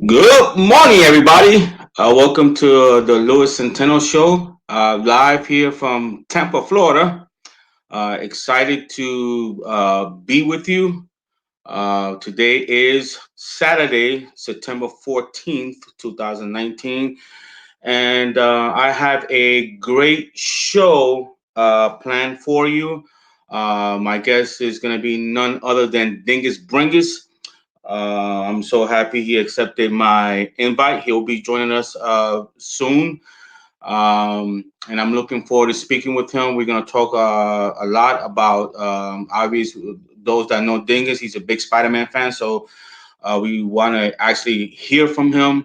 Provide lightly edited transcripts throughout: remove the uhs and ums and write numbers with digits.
Good morning, everybody. Welcome to the Louis Centeno Show, live here from Tampa, Florida. Excited to be with you. Today is Saturday, September 14th, 2019, and I have a great show planned for you. My guest is going to be none other than Dingus Bringus. I'm so happy he accepted my invite. He'll be joining us soon. And I'm looking forward to speaking with him. We're going to talk a lot about, obviously, those that know Dingus. He's a big Spider Man fan. So we want to actually hear from him,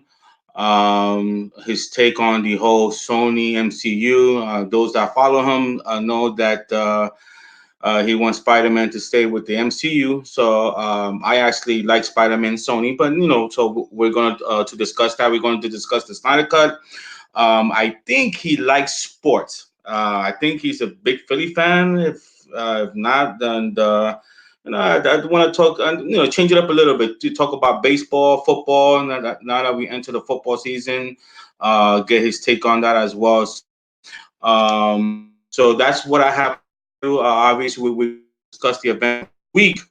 his take on the whole Sony MCU. Those that follow him know that. He wants Spider-Man to stay with the MCU. So I actually like Spider-Man Sony, but so we're going to discuss that. We're going to discuss the Snyder Cut. I think he likes sports. I think he's a big Philly fan. If not, then I want to talk and change it up a little bit to talk about baseball, football. Now that we enter the football season, get his take on that as well. So that's what I have planned to do. Obviously, we're going to discuss the events of the week,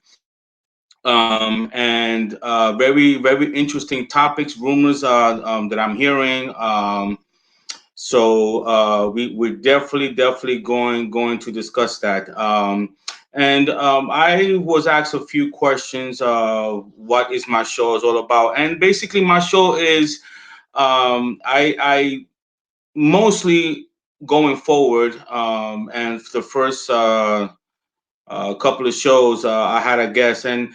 and very, very interesting topics, rumors that I'm hearing. We're definitely going to discuss that. And I was asked a few questions. What is my show is all about? And basically, my show is I mostly going forward, and the first couple of shows, I had a guest, and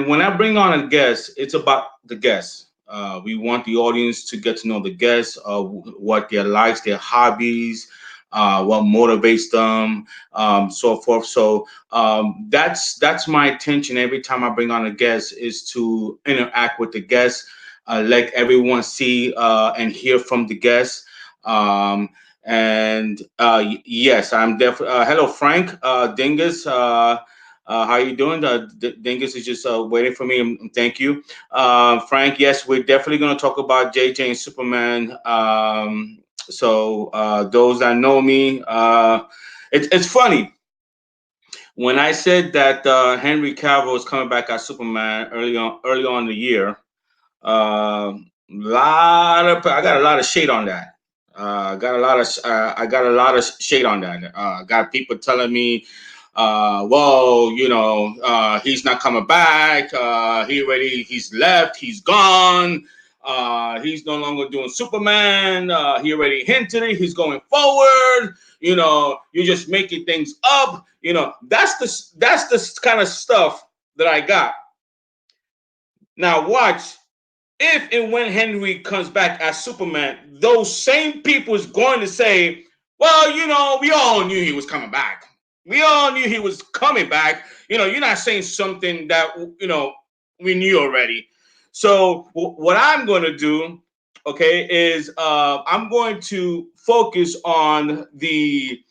when I bring on a guest, it's about the guest. We want the audience to get to know the guests, what their likes, their hobbies, what motivates them, so forth. So that's my intention every time I bring on a guest is to interact with the guest, let everyone see and hear from the guest. Um, and yes, I'm definitely. Hello, Frank. Dingus. How you doing? Dingus is just waiting for me. Thank you, Frank. Yes, we're definitely going to talk about J.J. and Superman. Those that know me, it's funny when I said that Henry Cavill is coming back as Superman early on in the year. Uh, I got a lot of shade on that. I got a lot of shade on that. Got people telling me, well, he's not coming back. He's left. He's gone. He's no longer doing Superman. He already hinted it. He's going forward. You're just making things up. That's the kind of stuff that I got. Now watch if and when Henry comes back as Superman, those same people is going to say, well, we all knew he was coming back. We all knew he was coming back. You're not saying something that, we knew already. So what I'm going to do, okay, is I'm going to focus on the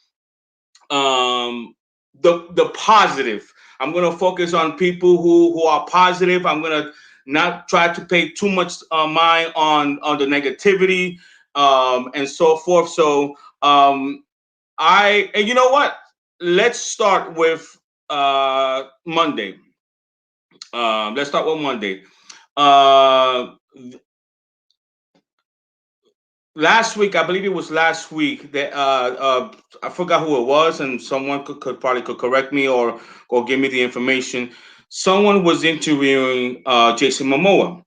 positive. I'm going to focus on people who are positive. I'm going to not try to pay too much mind on the negativity, and so forth. So and you know what? Let's start with Monday. Let's start with Monday. Uh, Last week, I believe it was last week that I forgot who it was, and someone could probably could correct me or give me the information. Someone was interviewing Jason Momoa,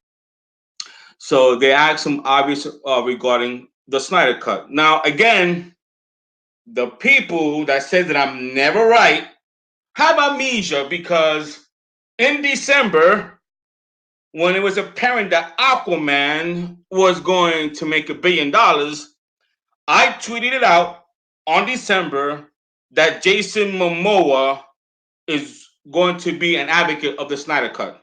so they asked him obvious regarding the Snyder Cut. Now, again, the people that said that I'm never right have amnesia because in December, when it was apparent that Aquaman was going to make $1 billion, I tweeted it out on December that Jason Momoa is going to be an advocate of the Snyder Cut.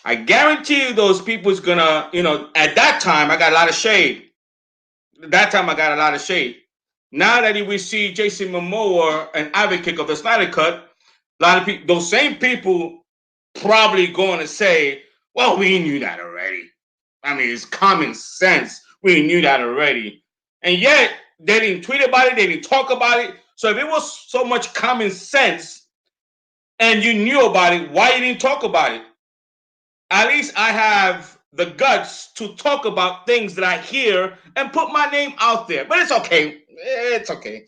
I guarantee you those people is gonna, at that time I got a lot of shade. At that time I got a lot of shade. Now that we see Jason Momoa an advocate of the Snyder Cut, a lot of people, those same people probably going to say, well, we knew that already. I mean, it's common sense. We knew that already. And yet, they didn't tweet about it. They didn't talk about it. So if it was so much common sense and you knew about it, why you didn't talk about it? At least I have the guts to talk about things that I hear and put my name out there. But it's okay. It's okay.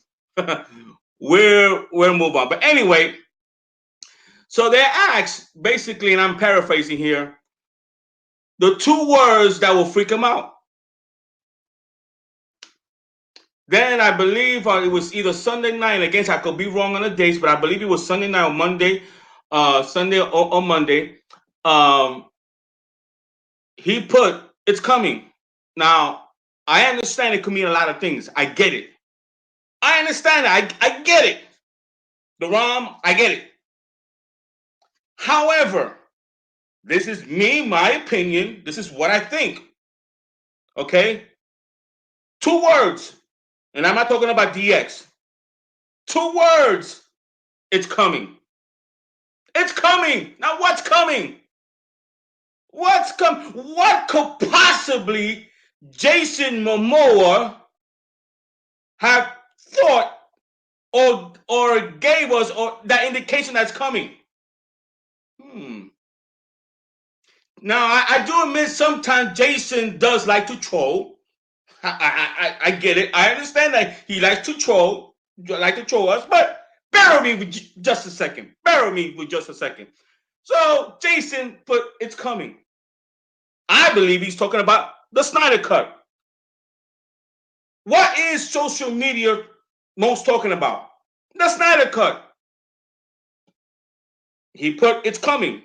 we'll move on. But anyway, so they asked basically, and I'm paraphrasing here, the two words that will freak them out. Then I believe it was either Sunday night. Again, I could be wrong on the dates, but I believe it was Sunday night or Monday, Sunday or Monday. Um, he put, "It's coming." Now, I understand it could mean a lot of things. I get it. I understand it. I get it. The ROM, I get it. However, this is me, my opinion. This is what I think. Okay? Two words, and I'm not talking about DX. Two words. It's coming. It's coming. Now, what's coming? What's come? What could possibly Jason Momoa have thought or gave us or that indication that's coming? Now I do admit sometimes Jason does like to troll. I get it. I understand that he likes to troll, us. But bear with me with just a second. Bear with me with just a second. So Jason put, "It's coming." I believe he's talking about the Snyder Cut. What is social media most talking about? The Snyder Cut. He put, "It's coming."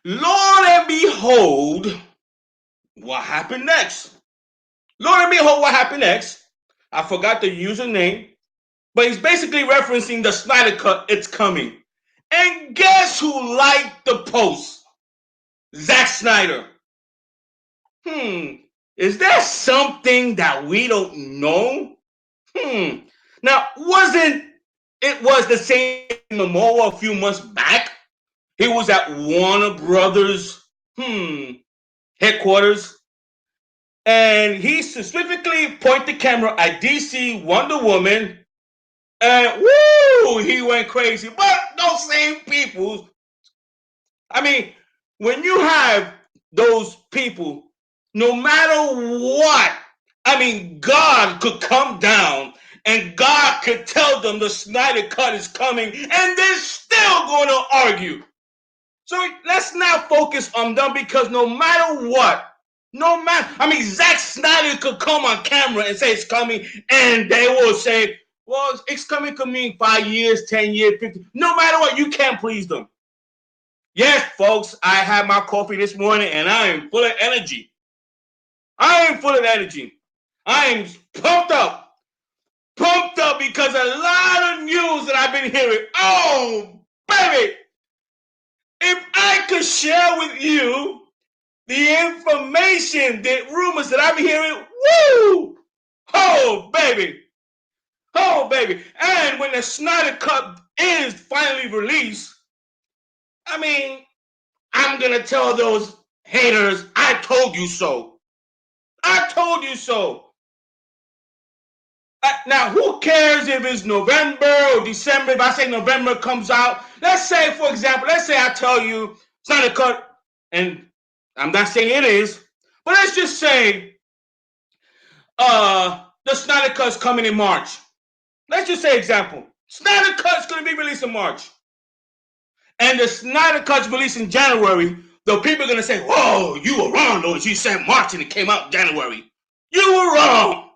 Lord and behold, what happened next? Lord and behold, what happened next? I forgot the username, but he's basically referencing the Snyder Cut. It's coming. And guess who liked the post? Zack Snyder. Is there something that we don't know? Now, was the same Momoa a few months back? He was at Warner Brothers headquarters, and he specifically pointed the camera at DC Wonder Woman, and woo, he went crazy. But those same people, I mean, when you have those people, no matter what, I mean, God could come down and God could tell them the Snyder Cut is coming, and they're still going to argue. So let's not focus on them, because no matter what, I mean, Zack Snyder could come on camera and say it's coming, and they will say, well, it's coming could mean 5 years, 10 years, 50. No matter what, you can't please them. Yes, folks, I had my coffee this morning, and I am full of energy. I am full of energy. I am pumped up because a lot of news that I've been hearing. Oh, baby, if I could share with you the information, the rumors that I'm hearing, woo! Oh, baby. Oh, baby. And when the Snyder Cut is finally released, I mean, I'm going to tell those haters, I told you so. I told you so. Now, who cares if it's November or December? If I say November comes out, let's say, for example, I tell you Snyder Cut, and I'm not saying it is, but let's just say the Snyder Cut's coming in March. Let's just say example. Snyder Cut's going to be released in March. And the Snyder Cut's released in January. The people are going to say, whoa, you were wrong, though. You said March and it came out in January. You were wrong.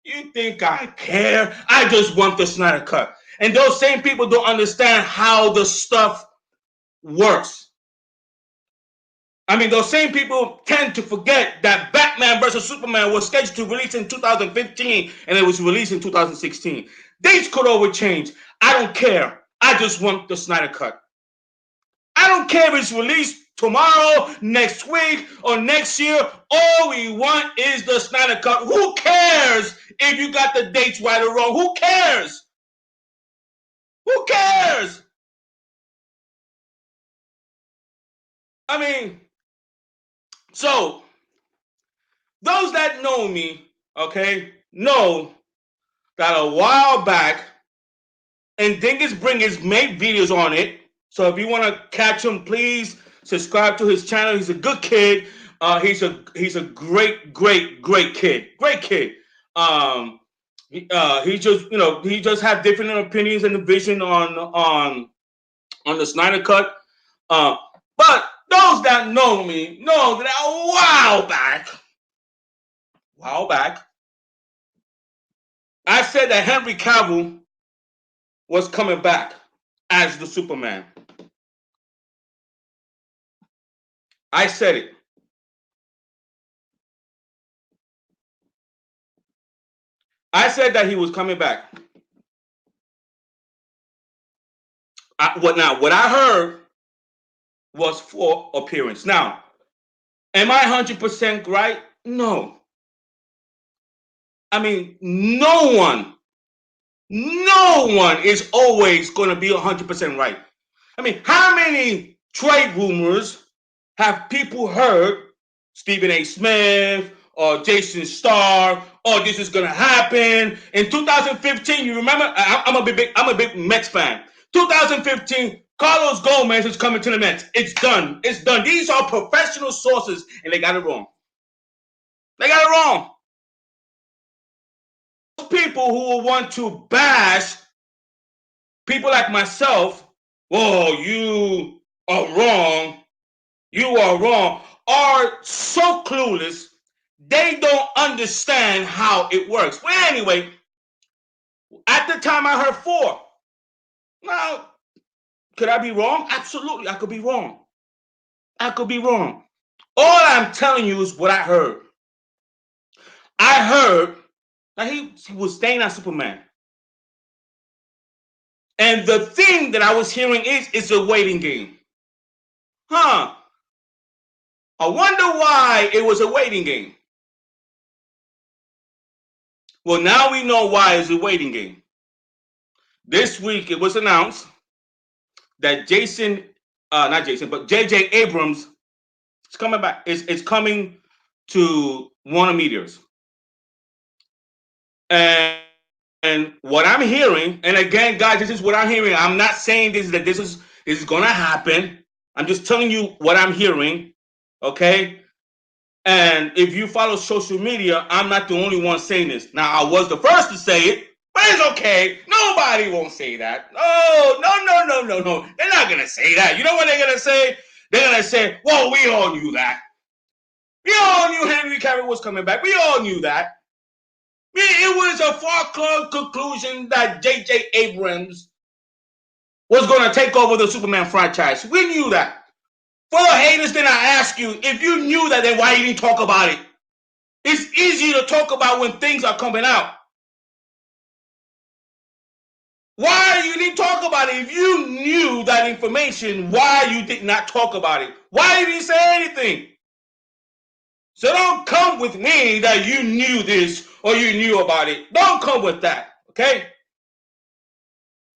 You think I care? I just want the Snyder Cut. And those same people don't understand how the stuff works. I mean, those same people tend to forget that Batman vs. Superman was scheduled to release in 2015 and it was released in 2016. Dates could always change. I don't care. I just want the Snyder Cut. I don't care if it's released tomorrow, next week, or next year. All we want is the Snyder Cut. Who cares if you got the dates right or wrong? Who cares? Who cares? I mean, So those that know me, okay, know that a while back, and Dingus Bringus made videos on it. So if you want to catch him, please subscribe to his channel. He's a good kid. He's a great kid. Great kid. He just he just have different opinions and a vision on the Snyder Cut. Uh, but those that know me know that while back, I said that Henry Cavill was coming back as the Superman. I said it. I said that he was coming back. What I heard was for appearance. Now, am I 100% right? No. I mean, no one is always going to be 100% right. I mean, how many trade rumors have people heard? Stephen A. Smith or Jason Starr, or this is going to happen in 2015. You remember? I'm a big Mets fan. 2015, Carlos Gomez is coming to the Mets. It's done. It's done. These are professional sources, and they got it wrong. They got it wrong. People who will want to bash people like myself, "Whoa, you are wrong. You are wrong," are so clueless, they don't understand how it works. Well, anyway, at the time I heard 4. Now, could I be wrong? Absolutely, I could be wrong. I could be wrong. All I'm telling you is what I heard. I heard that he was staying on Superman. And the thing that I was hearing is it's a waiting game. Huh. I wonder why it was a waiting game. Well, now we know why it's a waiting game. This week it was announced that not Jason, but J.J. Abrams is coming back. It's coming to Warner Medias. And what I'm hearing, and again, guys, this is what I'm hearing. I'm not saying this is gonna happen. I'm just telling you what I'm hearing. Okay. And if you follow social media, I'm not the only one saying this. Now, I was the first to say it, but it's okay. Nobody won't say that. Oh, no. They're not going to say that. You know what they're going to say? They're going to say, well, we all knew that. We all knew Henry Cavill was coming back. We all knew that. It was a far conclusion that J.J. Abrams was going to take over the Superman franchise. We knew that. For the haters, then I ask you, if you knew that, then why you didn't talk about it? It's easy to talk about when things are coming out. Why you didn't talk about it? If you knew that information, why you did not talk about it? Why you didn't say anything? So don't come with me that you knew this or you knew about it. Don't come with that, okay?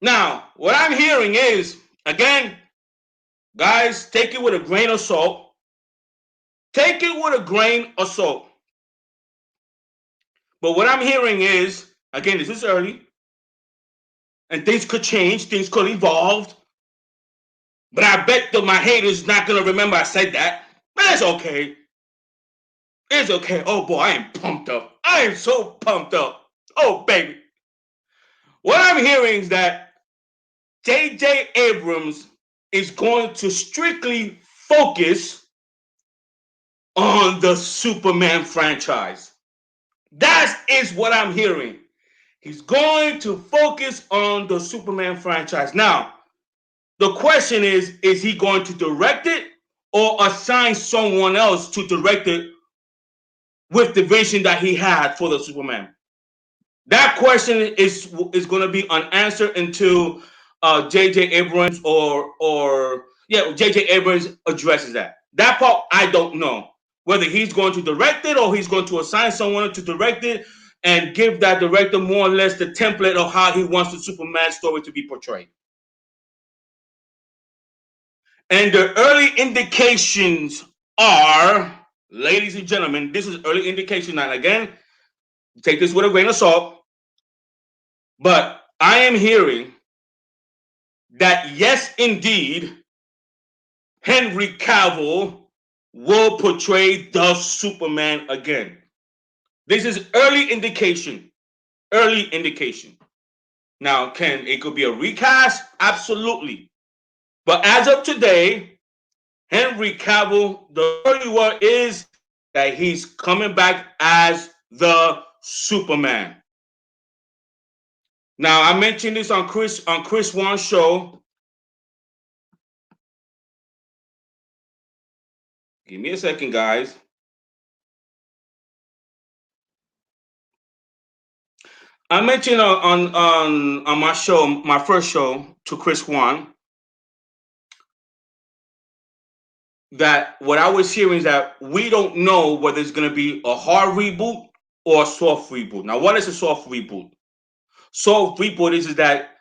Now, what I'm hearing is, again, guys, take it with a grain of salt. Take it with a grain of salt. But what I'm hearing is, again, this is early, and things could change, things could evolve. But I bet that my haters not gonna remember I said that. But it's okay. It's okay. Oh boy, I am pumped up. I am so pumped up. Oh baby. What I'm hearing is that J.J. Abrams is going to strictly focus on the Superman franchise. That is what I'm hearing. He's going to focus on the Superman franchise. Now, the question is he going to direct it or assign someone else to direct it with the vision that he had for the Superman? That question is going to be unanswered until J.J. Abrams J.J. Abrams addresses that. That part I don't know whether he's going to direct it or he's going to assign someone to direct it and give that director more or less the template of how he wants the Superman story to be portrayed. And the early indications are ladies and gentlemen, this is early indication. And again, take this with a grain of salt. But I am hearing that yes, indeed, Henry Cavill will portray the Superman again. This is early indication. Early indication. Now, can it could be a recast? Absolutely. But as of today, Henry Cavill, the early word is that he's coming back as the Superman. Now, I mentioned this on Chris Wan's show. Give me a second, guys. I mentioned on my show, my first show to Chris Wan, that what I was hearing is that we don't know whether it's going to be a hard reboot or a soft reboot. Now, what is a soft reboot? Soft reboot is that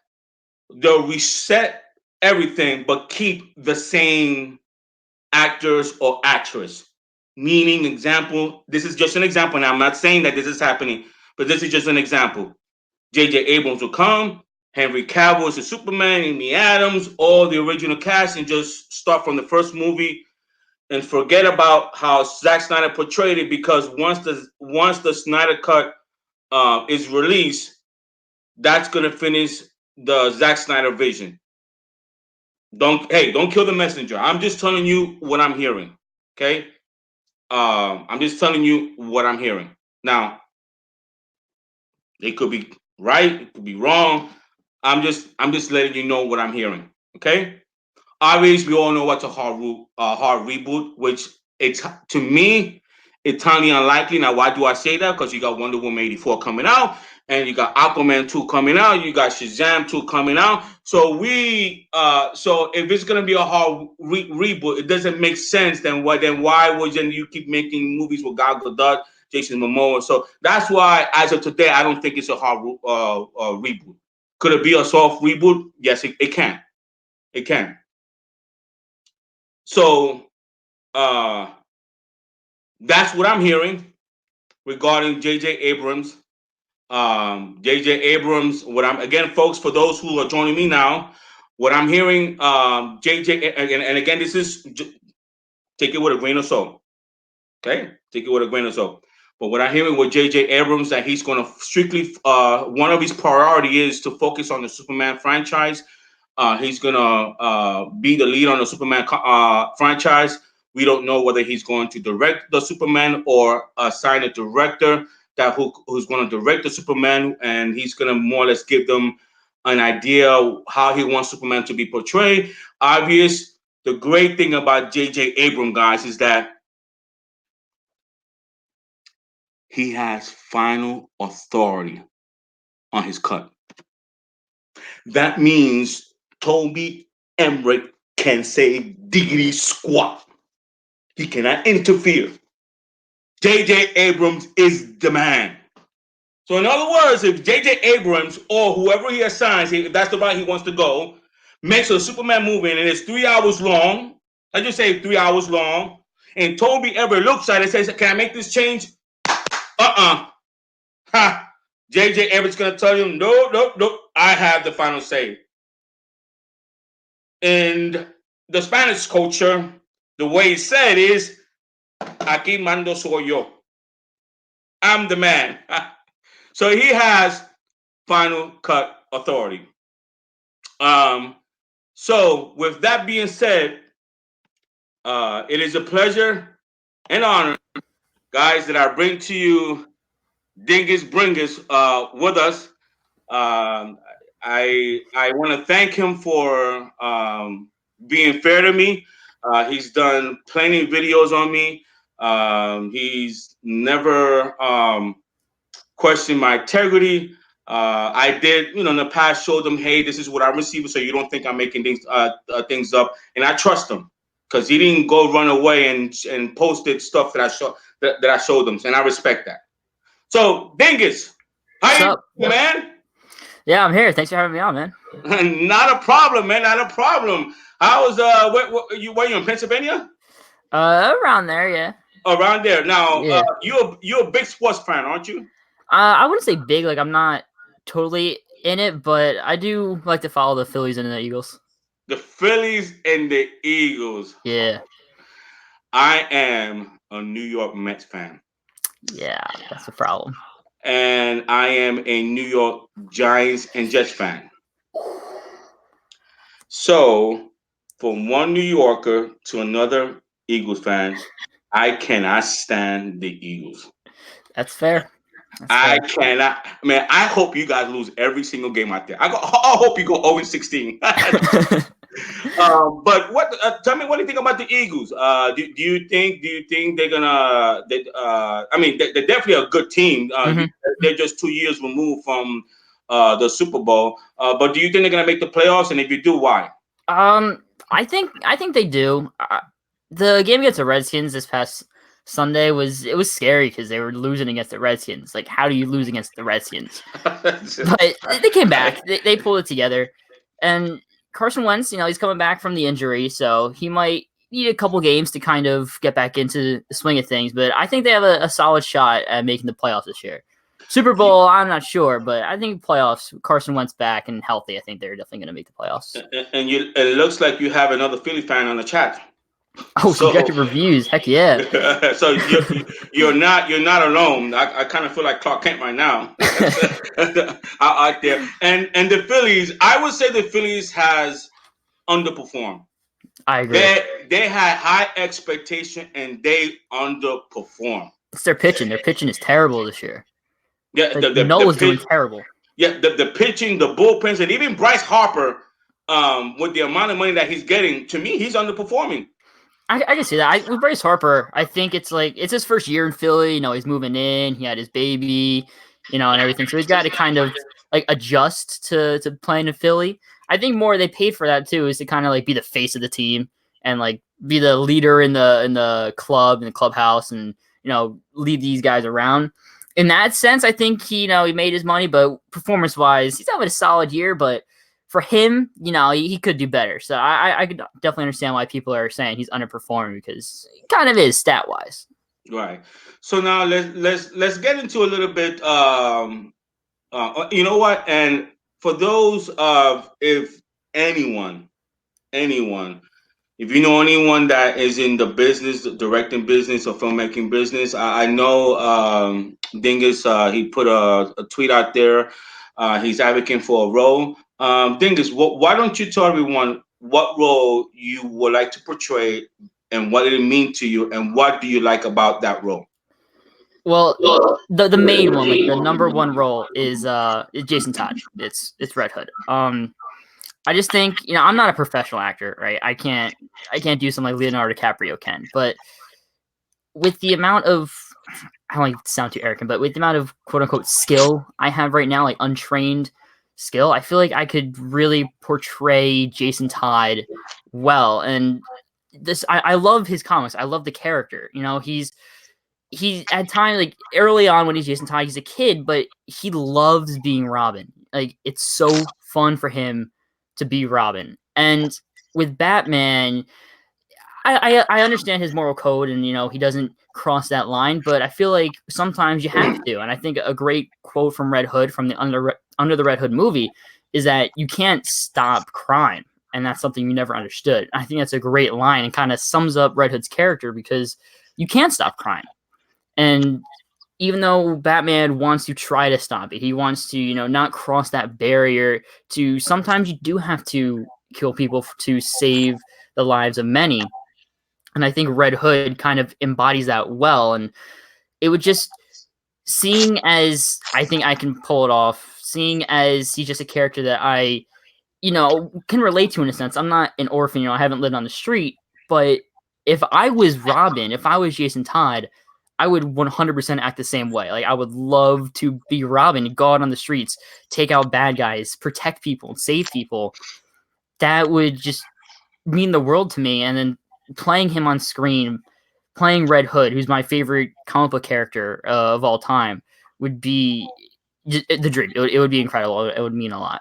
they'll reset everything but keep the same actors or actress. Meaning, example, this is just an example. Now, I'm not saying that this is happening, but this is just an example. J.J. Abrams will come, Henry Cavill is the Superman, Amy Adams, all the original cast, and just start from the first movie and forget about how Zack Snyder portrayed it, because once the Snyder Cut is released, that's gonna finish the Zack Snyder vision. Don't kill the messenger. I'm just telling you what I'm hearing. Okay, I'm just telling you what I'm hearing. Now, it could be right, it could be wrong. I'm just letting you know what I'm hearing. Okay. Obviously, we all know what's a hard reboot, which it's to me, it's highly unlikely. Now, why do I say that? Because you got Wonder Woman 84 coming out, and you got Aquaman 2 coming out, you got Shazam 2 coming out. So if it's gonna be a hard reboot, it doesn't make sense. Then why would you keep making movies with Gal Gadot, Jason Momoa? So that's why, as of today, I don't think it's a hard reboot. Could it be a soft reboot? Yes, it can. It can. So uh, that's what I'm hearing regarding J.J. Abrams. J.J. Abrams. What I'm again, folks, for those who are joining me now, what I'm hearing, J.J. And again, this is take it with a grain of salt. Okay, take it with a grain of salt. But what I'm hearing with J.J. Abrams, that he's going to strictly one of his priority is to focus on the Superman franchise. He's gonna be the lead on the Superman franchise. We don't know whether he's going to direct the Superman or assign a director who's going to direct the Superman, and he's going to more or less give them an idea how he wants Superman to be portrayed. Obvious. The great thing about J.J. Abrams, guys, is that he has final authority on his cut. That means Toby Emmerich can say diggity squat. He cannot interfere. J.J. Abrams is the man. So in other words, if J.J. Abrams or whoever he assigns, if that's the route he wants to go, makes a Superman movie and it's 3 hours long, I just say 3 hours long, and Toby Everett looks at it and says, "Can I make this change?" Ha! J.J. Abrams gonna tell you, "No, no, no. I have the final say." In the Spanish culture, the way it's said is, "Aquí mando soy yo." I'm the man. So he has final cut authority. Um, so with that being said, it is a pleasure and honor, guys, that I bring to you Dingus Bringus with us. Um, I want to thank him for being fair to me. He's done plenty of videos on me. He's never questioned my integrity. I did, in the past, show them, hey, this is what I'm receiving, so you don't think I'm making things up, and I trust him because he didn't go run away and posted stuff that I showed him, and I respect that. So, Dingus, how What's you up? doing, man? Yeah, I'm here. Thanks for having me on, man. Not a problem, man. Not a problem. How's where you in Pennsylvania? Around there, yeah. around there. Now, Yeah. you're a big sports fan, aren't you? I wouldn't say big. Like I'm not totally in it, but I do like to follow the Phillies and the Eagles. The Phillies and the Eagles. Yeah. I am a New York Mets fan, Yeah. That's the problem. and I am a New York Giants and Jets fan. So, from one New Yorker to another Eagles fan, I cannot stand the Eagles. That's fair. That's I fair. cannot, man. I hope you guys lose every single game out there. I hope you go 0-16. But what? Tell me, what do you think about the Eagles? Do you think they're gonna? I mean, they're definitely a good team. hmm They're just 2 years removed from the Super Bowl. But do you think they're gonna make the playoffs? And if you do, why? I think they do. The game against the Redskins this past Sunday was scary because they were losing against the Redskins. Like, how do you lose against the Redskins? But they came back. They pulled it together. And Carson Wentz, he's coming back from the injury, so he might need a couple games to kind of get back into the swing of things. But I think they have a solid shot at making the playoffs this year. Super Bowl, I'm not sure, but I think playoffs, Carson Wentz back and healthy, I think they're definitely going to make the playoffs. And it looks like you have another Philly fan on the chat. Oh, So subjective reviews. Heck yeah. so you're not alone. I kind of feel like Clark Kent right now out there. And the Phillies, I would say the Phillies has underperformed. I agree. They had high expectation and they underperformed. It's their pitching. Their pitching is terrible this year. Yeah, Like, Noah's doing pitch, terrible. yeah, the pitching, the bullpens, and even Bryce Harper, with the amount of money that he's getting, to me, he's underperforming. I can see that. With Bryce Harper, I think it's his first year in Philly. He's moving in. He had his baby, and everything. So he's got to kind of like adjust to playing in Philly. I think more they paid for that too is to kind of like be the face of the team and like be the leader in the club in the clubhouse and lead these guys around. In that sense, I think he made his money, but performance wise, he's having a solid year, but for him, he could do better. So I could definitely understand why people are saying he's underperforming because he kind of is stat wise. Right. So now let's get into a little bit. You know what? And for those if anyone, if you know anyone that is in the business, the directing business or filmmaking business, I know Dingus. He put a tweet out there. He's advocating for a role. Dingus, why don't you tell everyone what role you would like to portray and what it mean to you, and what do you like about that role? Well, the main one, like the number one role, is Jason Todd. It's Red Hood. I just think I'm not a professional actor, right? I can't do something like Leonardo DiCaprio can, but with the amount of I don't like to sound too arrogant, but with the amount of quote unquote skill I have right now, like untrained skill, I feel like I could really portray Jason Todd well. And I love his comics. I love the character. He's at times like early on when he's Jason Todd, he's a kid, but he loves being Robin. Like it's so fun for him to be Robin. And with Batman, I understand his moral code and he doesn't cross that line, but I feel like sometimes you have to. And I think a great quote from Red Hood from the Under the Red Hood movie is that you can't stop crime. And that's something you never understood. I think that's a great line and kind of sums up Red Hood's character because you can't stop crime. And even though Batman wants to try to stop it, he wants to, not cross that barrier to sometimes you do have to kill people to save the lives of many. And I think Red Hood kind of embodies that well. And it would just seeing as I think I can pull it off, seeing as he's just a character that I, can relate to in a sense. I'm not an orphan, I haven't lived on the street, but if I was Robin, if I was Jason Todd, I would 100% act the same way. Like I would love to be Robin, go out on the streets, take out bad guys, protect people, save people. That would just mean the world to me. And then playing him on screen, playing Red Hood, who's my favorite comic book character of all time, would be the dream. It would be incredible. It would mean a lot.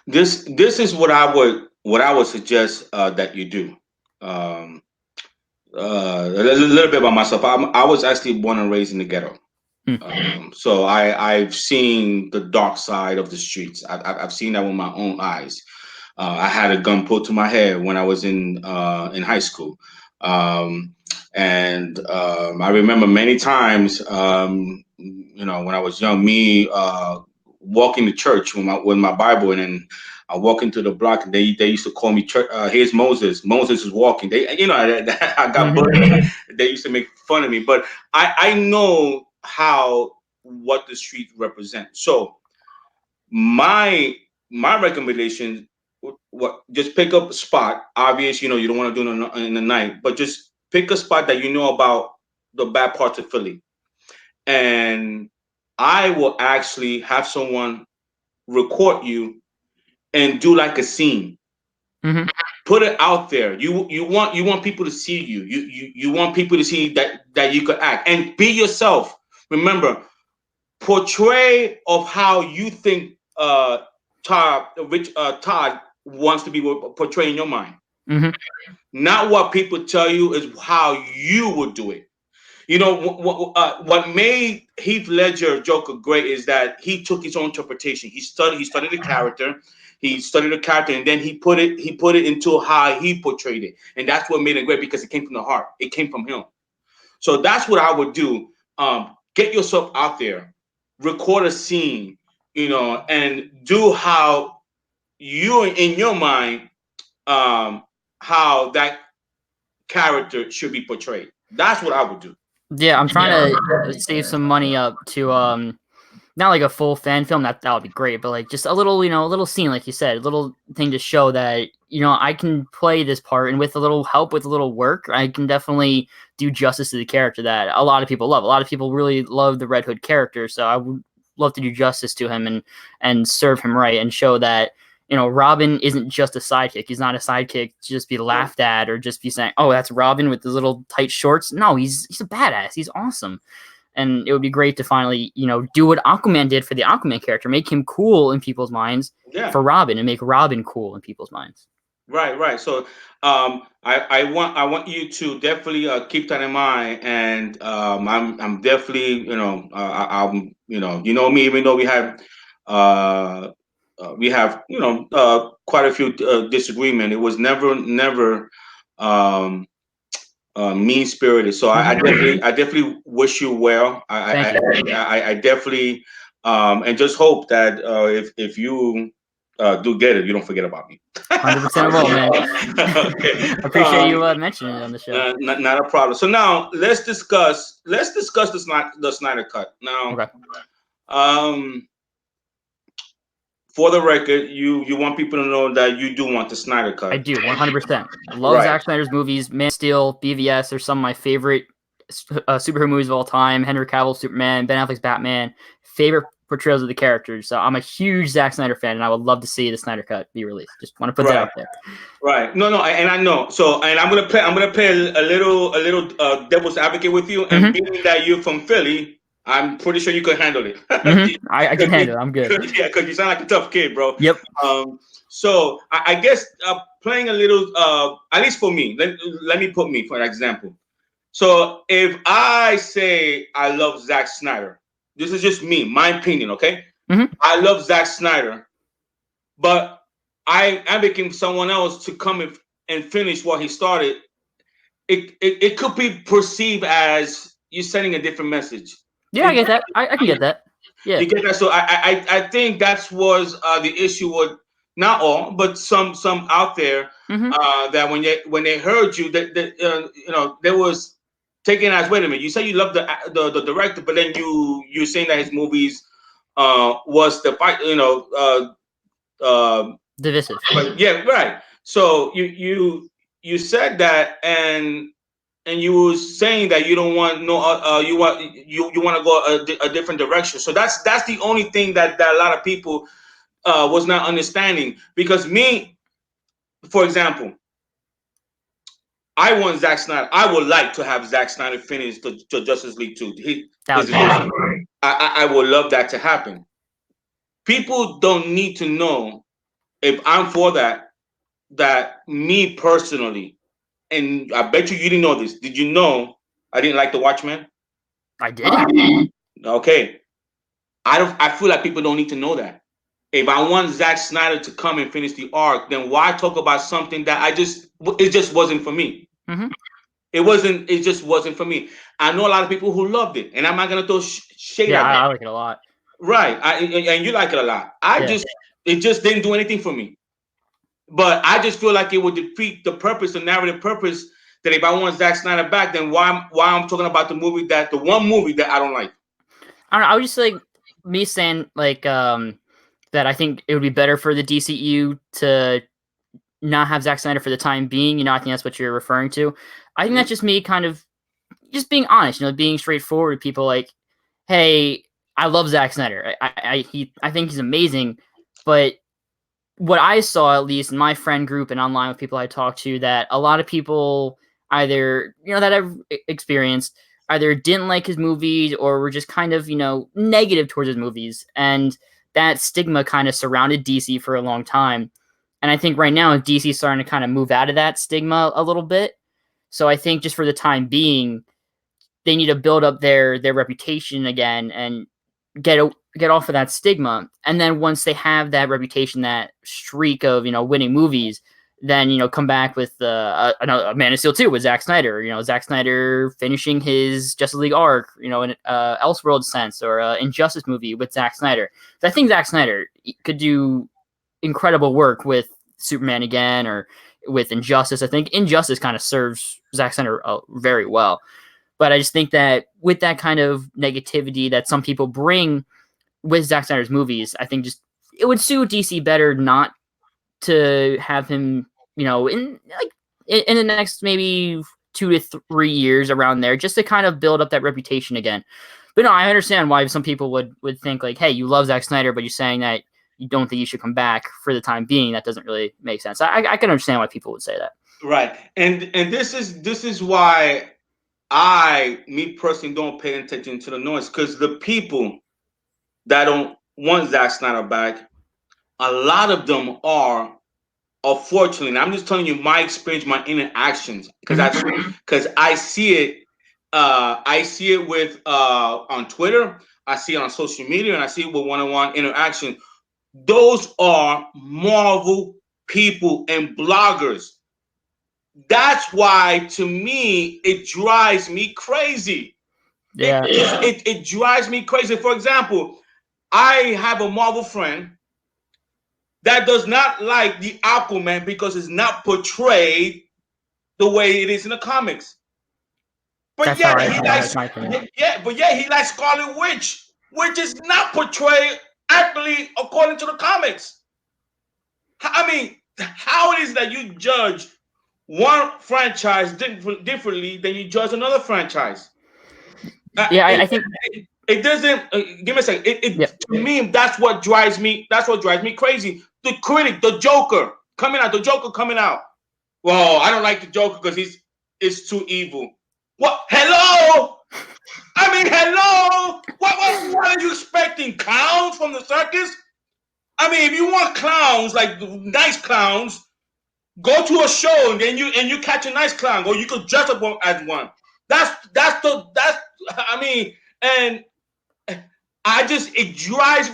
This is what I would suggest that you do. little bit about myself. I was actually born and raised in the ghetto. Hmm. So I've seen the dark side of the streets. I've seen that with my own eyes. I had a gun pulled to my head when I was in high school, um, and I remember many times, when I was young, me walking to church with my Bible, and then I walk into the block, and they used to call me church. Here's Moses. Moses is walking. I got bullied. They used to make fun of me, but I know how what the street represents. So my my recommendation, what just pick up a spot. Obvious, you don't want to do it in the night, but just pick a spot that you know about the bad parts of Philly, and I will actually have someone record you and do like a scene. Hmm. Put it out there. You want people to see you. You want people to see that you could act and be yourself. Remember, portray of how you think Todd wants to be portrayed in your mind. Hmm. Not what people tell you is how you would do it. What made Heath Ledger Joker great is that he took his own interpretation. He studied the character, and then he put it into how he portrayed it, and that's what made it great because it came from the heart. It came from him. So that's what I would do. Get yourself out there, record a scene, and do how you in your mind, how that character should be portrayed. That's what I would do. Yeah, I'm trying to save some money up to not like a full fan film, that would be great, but like just a little, a little scene, like you said, a little thing to show that I can play this part, and with a little help, with a little work, I can definitely do justice to the character that a lot of people love. A lot of people really love the Red Hood character, so I would love to do justice to him and serve him right and show that Robin isn't just a sidekick. He's not a sidekick to just be laughed at or just be saying, "Oh, that's Robin with the little tight shorts." No, he's a badass. He's awesome. And it would be great to finally, do what Aquaman did for the Aquaman character, make him cool in people's minds Yeah. for Robin, and make Robin cool in people's minds. Right. So I want you to definitely keep that in mind, and I'm definitely I'm me, even though uh, we have quite a few disagreement. It was never um, mean spirited. So I definitely wish you well. Thank you. I definitely and just hope that if you do get it, you don't forget about me. 100% of all, man. Okay. I appreciate you mentioning it on the show. Not a problem. So now let's discuss the Snyder Cut. Now, Okay. um, for the record, you want people to know that you do want the Snyder I Cut. do, 100%. Love Right. Zack Snyder's movies. Man of Steel, BVS are some of my favorite superhero movies of all time. Henry Cavill's Superman, Ben Affleck's Batman, favorite portrayals of the characters. So I'm a huge Zack Snyder fan, and I would love to see the Snyder Cut be released. Just want to put that Right. out there. Right. No, and I know. So, and I'm gonna play a little devil's advocate with you. And Hmm. being that you're from Philly, I'm pretty sure you could handle it. I can handle it. I'm good. Yeah, because you sound like a tough kid, bro. Yep. So I guess playing a little, at least for me, let me put me for an example. So if I say I love Zack Snyder, this is just me, my opinion, okay? Hmm. I love Zack Snyder, but I advocate someone else to come and finish what he started. It could be perceived as you sending a different message. Yeah, You, I get that. I can get that. Yeah. you get that? So I think that was the issue with not all, but some out there, Hmm. that when they heard you, that there was taken as, wait a minute, you say you love the director, but then you're saying that his movies was the fight, Divisive. but yeah, right. So you said that, and you were saying that you don't want no you want to go a different direction. So that's the only thing that a lot of people was not understanding. Because me, for example, I want Zack Snyder. I would like to have Zack Snyder finish the Justice League 2. That His would be edition. awesome. I would love that to happen. People don't need to know if I'm for that. That me personally, and I bet you didn't know this. Did you know I didn't like the Watchmen? I did. Okay, I feel like people don't need to know that. If I want Zack Snyder to come and finish the arc, then why talk about something that it just wasn't for me. Mm-hmm. It just wasn't for me. I know a lot of people who loved it, and I'm not gonna throw shade Yeah, at them. I like it a lot. Right, and you like it a lot. Yeah. It just didn't do anything for me. But I just feel like it would defeat the purpose, the narrative purpose. That if I want Zack Snyder back, then why I'm talking about the one movie that I don't like. I don't know. I was just like me saying like that I think it would be better for the DCU to not have Zack Snyder for the time being. I think that's what you're referring to. I think that's just me kind of just being honest, being straightforward with people like, hey, I love Zack Snyder. I think he's amazing, but what I saw, at least in my friend group and online with people I talked to, that a lot of people either, that I've experienced, either didn't like his movies or were just kind of, negative towards his movies. And that stigma kind of surrounded DC for a long time. And I think right now DC is starting to kind of move out of that stigma a little bit. So I think just for the time being, they need to build up their reputation again and get off of that stigma. And then once they have that reputation, that streak of winning movies, then come back with another Man of Steel 2 with Zack Snyder. Zack Snyder finishing his Justice League arc, in Elseworld sense, or Injustice movie with Zack Snyder. So I think Zack Snyder could do incredible work with Superman again, or with Injustice. I think Injustice kind of serves Zack Snyder very well. But I just think that with that kind of negativity that some people bring with Zack Snyder's movies, I think just it would suit DC better not to have him, in the next maybe 2 to 3 years around there, just to kind of build up that reputation again. But no, I understand why some people would think like, hey, you love Zack Snyder, but you're saying that you don't think you should come back for the time being. That doesn't really make sense. I can understand why people would say that. Right, and this is why me personally, don't pay attention to the noise, because the people that don't want Zack Snyder back, a lot of them are, unfortunately, and I'm just telling you my experience, my interactions, because I see it. I see it with on Twitter. I see it on social media, and I see it with one-on-one interaction. Those are Marvel people and bloggers. That's why, to me, it drives me crazy. Yeah. It drives me crazy. For example, I have a Marvel friend that does not like the Aquaman because it's not portrayed the way it is in the comics. But yet he likes Scarlet Witch, which is not portrayed accurately according to the comics. I mean, how it is that you judge one franchise differently than you judge another franchise? I think it doesn't. Give me a second. To me, that's what drives me. That's what drives me crazy. The critic, the Joker coming out. Well, I don't like the Joker because it's too evil. What? Hello? I mean, hello? What are you expecting? Clowns from the circus? I mean, if you want clowns, like nice clowns, go to a show and then you catch a nice clown, or you could dress up as one. I mean, and it drives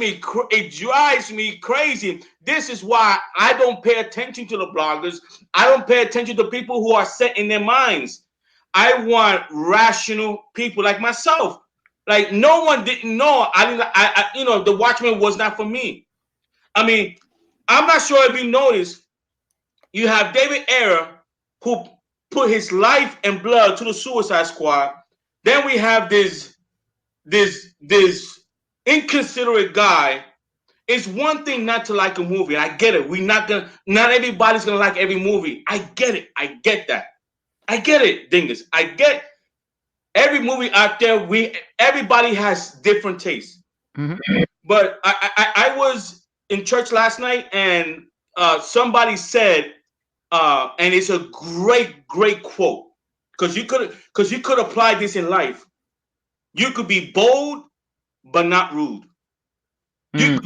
me crazy. This is why I don't pay attention to the bloggers. I don't pay attention to people who are set in their minds. I want rational people like myself. Like, no one didn't know. The Watchmen was not for me. I mean, I'm not sure if you noticed, you have David Ayer, who put his life and blood to the Suicide Squad. Then we have this inconsiderate guy. It's one thing not to like a movie. I get it. Not everybody's gonna like every movie. I get it. I get that. I get it, Dingus. I get every movie out there. Everybody has different tastes. Mm-hmm. But I was in church last night, and somebody said, and it's a great quote, because you could apply this in life. You could be bold, but not rude.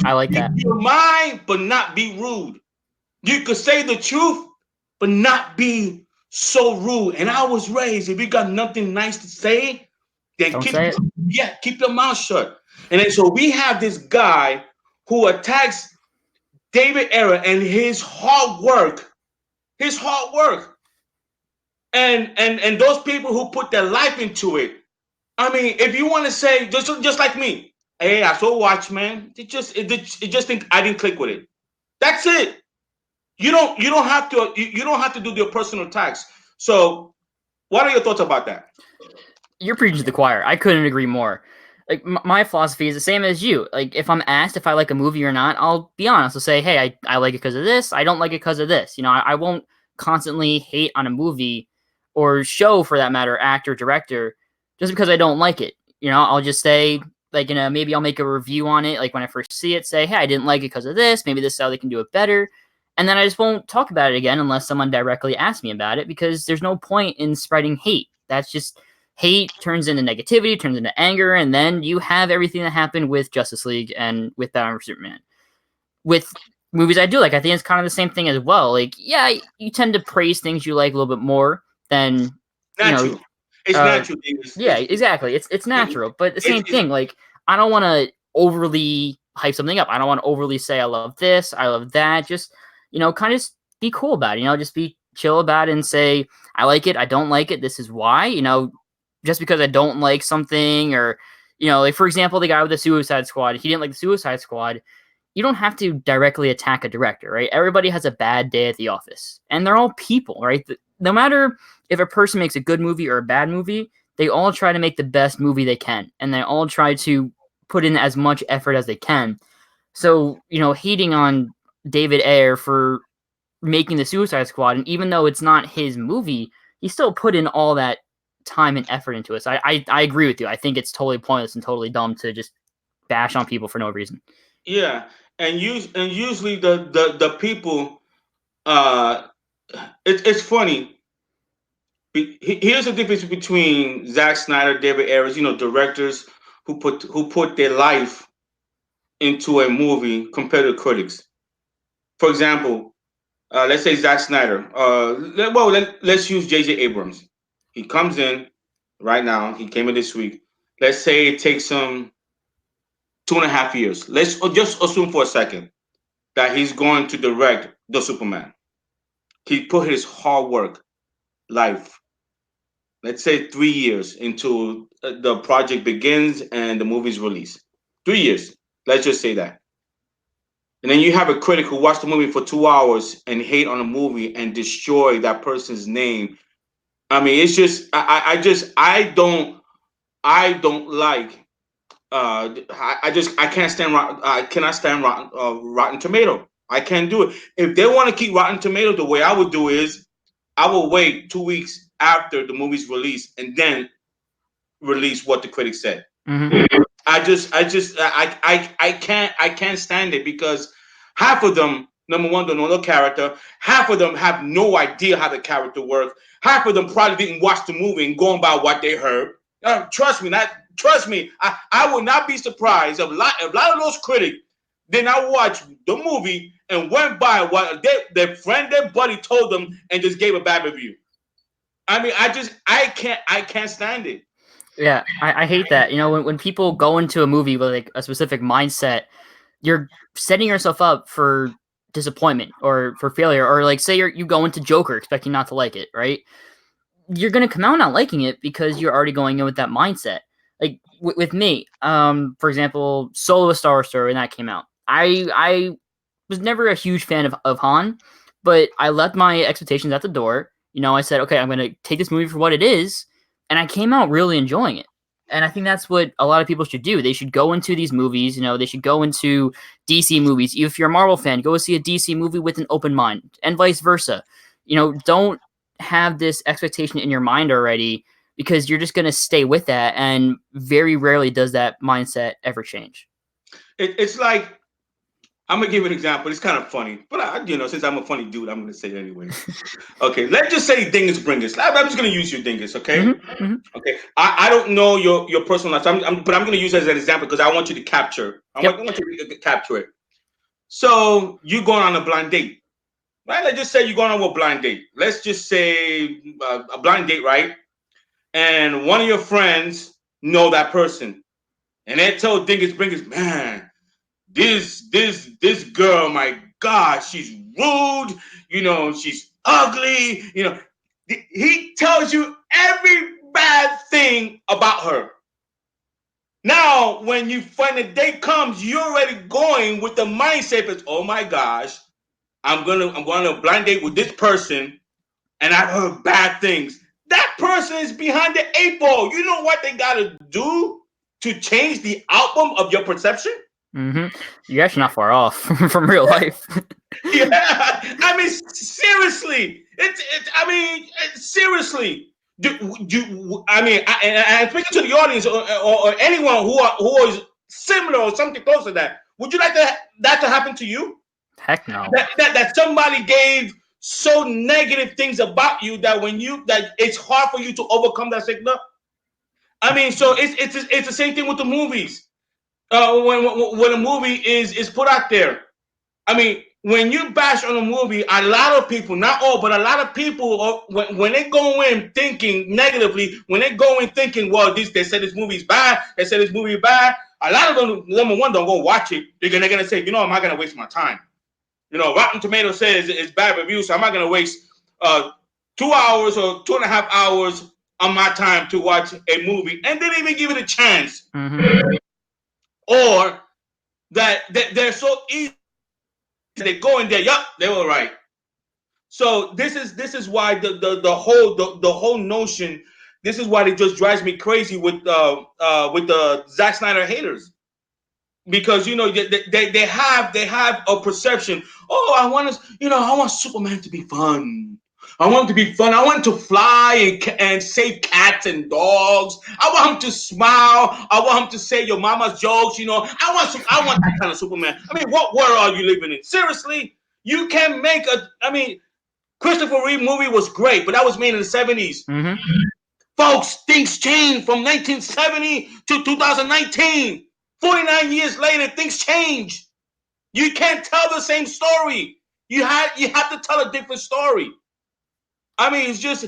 I like that. You could mind, but not be rude. You could say the truth, but not be so rude. And I was raised, if you got nothing nice to say, then Don't say it. keep your mouth shut. And then so we have this guy who attacks David Ayer and his hard work, and those people who put their life into it. I mean, if you want to say just like me, hey, I saw Watchmen. It just think I didn't click with it. That's it. You don't have to you don't have to do your personal attacks. So, what are your thoughts about that? You're preaching to the choir. I couldn't agree more. Like my philosophy is the same as you. Like if I'm asked if I like a movie or not, I'll be honest. I'll say, hey, I like it because of this. I don't like it because of this. I won't constantly hate on a movie or show for that matter, actor, director, just because I don't like it. I'll just say like maybe I'll make a review on it. Like when I first see it, say, hey, I didn't like it because of this. Maybe this is how they can do it better. And then I just won't talk about it again unless someone directly asks me about it, because there's no point in spreading hate. That's just hate turns into negativity, turns into anger, and then you have everything that happened with Justice League and with Batman vs Superman. With movies I do like, I think it's kind of the same thing as well. Like, yeah, you tend to praise things you like a little bit more than Natural. It's natural. Yeah, exactly. It's natural, but the same thing. Like, I don't want to overly hype something up. I don't want to overly say I love this, I love that. Just kind of just be cool about it. Just be chill about it and say I like it, I don't like it. This is why. Just because I don't like something, or like for example, the guy with the Suicide Squad, he didn't like the Suicide Squad. You don't have to directly attack a director, right? Everybody has a bad day at the office, and they're all people, right? No matter if a person makes a good movie or a bad movie, they all try to make the best movie they can, and they all try to put in as much effort as they can. So, hating on David Ayer for making the Suicide Squad, and even though it's not his movie, he still put in all that time and effort into it. So I agree with you. I think it's totally pointless and totally dumb to just bash on people for no reason. Yeah, and usually the people, uh, it's funny. Here's the difference between Zack Snyder, David Ayers, directors who put their life into a movie compared to critics. For example, let's say Zack Snyder. Let's use J.J. Abrams. He comes in right now. He came in this week. Let's say it takes him 2.5 years. Let's just assume for a second that he's going to direct the Superman. He put his hard work, life, let's say 3 years into the project begins and the movie's released. 3 years. Let's just say that. And then you have a critic who watched the movie for 2 hours and hate on the movie and destroy that person's name. I mean, it's just I don't like I can't stand I cannot stand Rotten Tomato. I can't do it. If they want to keep Rotten Tomato, the way I would do is I will wait 2 weeks after the movie's release and then release what the critics said. Mm-hmm. I can't stand it because half of them, number one, don't know the character. Half of them have no idea how the character works. Half of them probably didn't watch the movie and going by what they heard. Trust me. I would not be surprised if a lot of those critics did not watch the movie and went by what their friend, their buddy told them and just gave a bad review. I mean, I can't stand it. Yeah, I hate that. When people go into a movie with like a specific mindset, you're setting yourself up for disappointment or for failure. Or like say you go into Joker expecting not to like it, right? You're gonna come out not liking it because you're already going in with that mindset. Like with me, for example, Solo: A Star Wars Story, when that came out, I was never a huge fan of Han, but I left my expectations at the door. I said, okay, I'm gonna take this movie for what it is, and I came out really enjoying it. And I think that's what a lot of people should do. They should go into these movies, they should go into DC movies. If you're a Marvel fan, go see a DC movie with an open mind, and vice versa. Don't have this expectation in your mind already, because you're just going to stay with that, and very rarely does that mindset ever change. It's like, I'm gonna give an example. It's kind of funny, but since I'm a funny dude, I'm gonna say it anyway. Okay, let's just say Dingus Bringus. I'm just gonna use your Dingus, okay? Mm-hmm, mm-hmm. Okay, I don't know your personal life, but I'm gonna use it as an example because I want you to capture. I want you to capture it. So you going on a blind date, right? Let's just say you're going on a blind date. Let's just say a blind date, right? And one of your friends know that person, and they tell Dingus Bringus, man, this girl, my God, she's rude. She's ugly. He tells you every bad thing about her. Now, when the day comes, you're already going with the mindset of, oh my gosh, I'm going on a blind date with this person, and I've heard bad things. That person is behind the 8 ball. You know what they got to do to change the outcome of your perception? Mm-hmm. You're actually not far off from real life. Yeah, I mean, seriously. Seriously. And speaking to the audience or anyone who is similar or something close to that, would you like that to happen to you? Heck no. That somebody gave so negative things about you that that it's hard for you to overcome that signal. I mean, so it's the same thing with the movies. When a movie is put out there, I mean, when you bash on a movie, a lot of people, not all, but a lot of people, when they go in thinking negatively, when they go in thinking, well, they said this movie is bad, they said this movie is bad, a lot of them, number one, don't go watch it. They're gonna say, I'm not gonna waste my time. Rotten Tomatoes says it's bad reviews, so I'm not gonna waste 2 hours or 2.5 hours on my time to watch a movie, and didn't even give it a chance. Mm-hmm. Or that they're so easy. They go in there. Yup, they were right. So this is why the whole notion. This is why it just drives me crazy with the Zack Snyder haters, because they have a perception. Oh, I want Superman to be fun. I want him to be fun. I want him to fly and save cats and dogs. I want him to smile. I want him to say your mama's jokes. I want that kind of Superman. I mean, what world are you living in? Seriously, you can make a. I mean, Christopher Reeve movie was great, but that was made in the 70s. Mm-hmm. Folks, things changed from 1970 to 2019. 49 years later, things change. You can't tell the same story. You have to tell a different story. I mean, it's just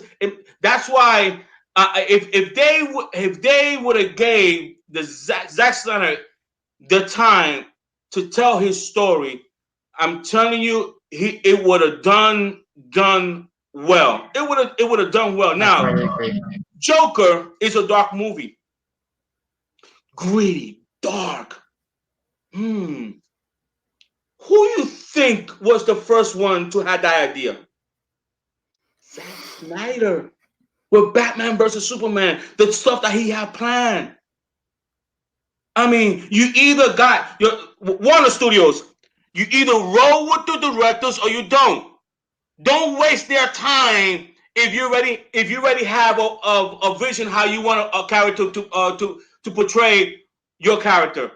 that's why if they would have gave the Zack Snyder the time to tell his story, I'm telling you, it would have done well. It would have done well. Now, Joker is a dark movie, gritty, dark. Who you think was the first one to have that idea? Zack Snyder. With Batman versus Superman, the stuff that he had planned. I mean, you either got your Warner Studios. You either roll with the directors or you don't. Don't waste their time if you already have a vision how you want a character to portray your character.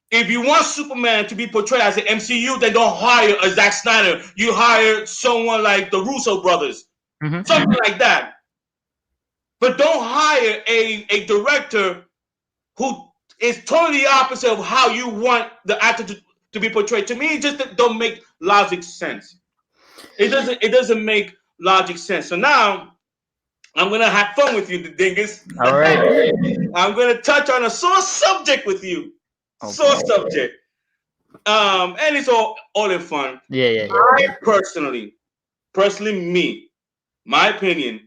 If you want Superman to be portrayed as an MCU, then don't hire a Zack Snyder. You hire someone like the Russo brothers, something like that. But don't hire a director who is totally opposite of how you want the actor to be portrayed. To me, it just don't make logic sense. It doesn't make logic sense. So now I'm gonna have fun with you, Dingus. All right. I'm gonna touch on a sore subject with you. Sore subject. And it's all in fun. Yeah. I personally, me, my opinion.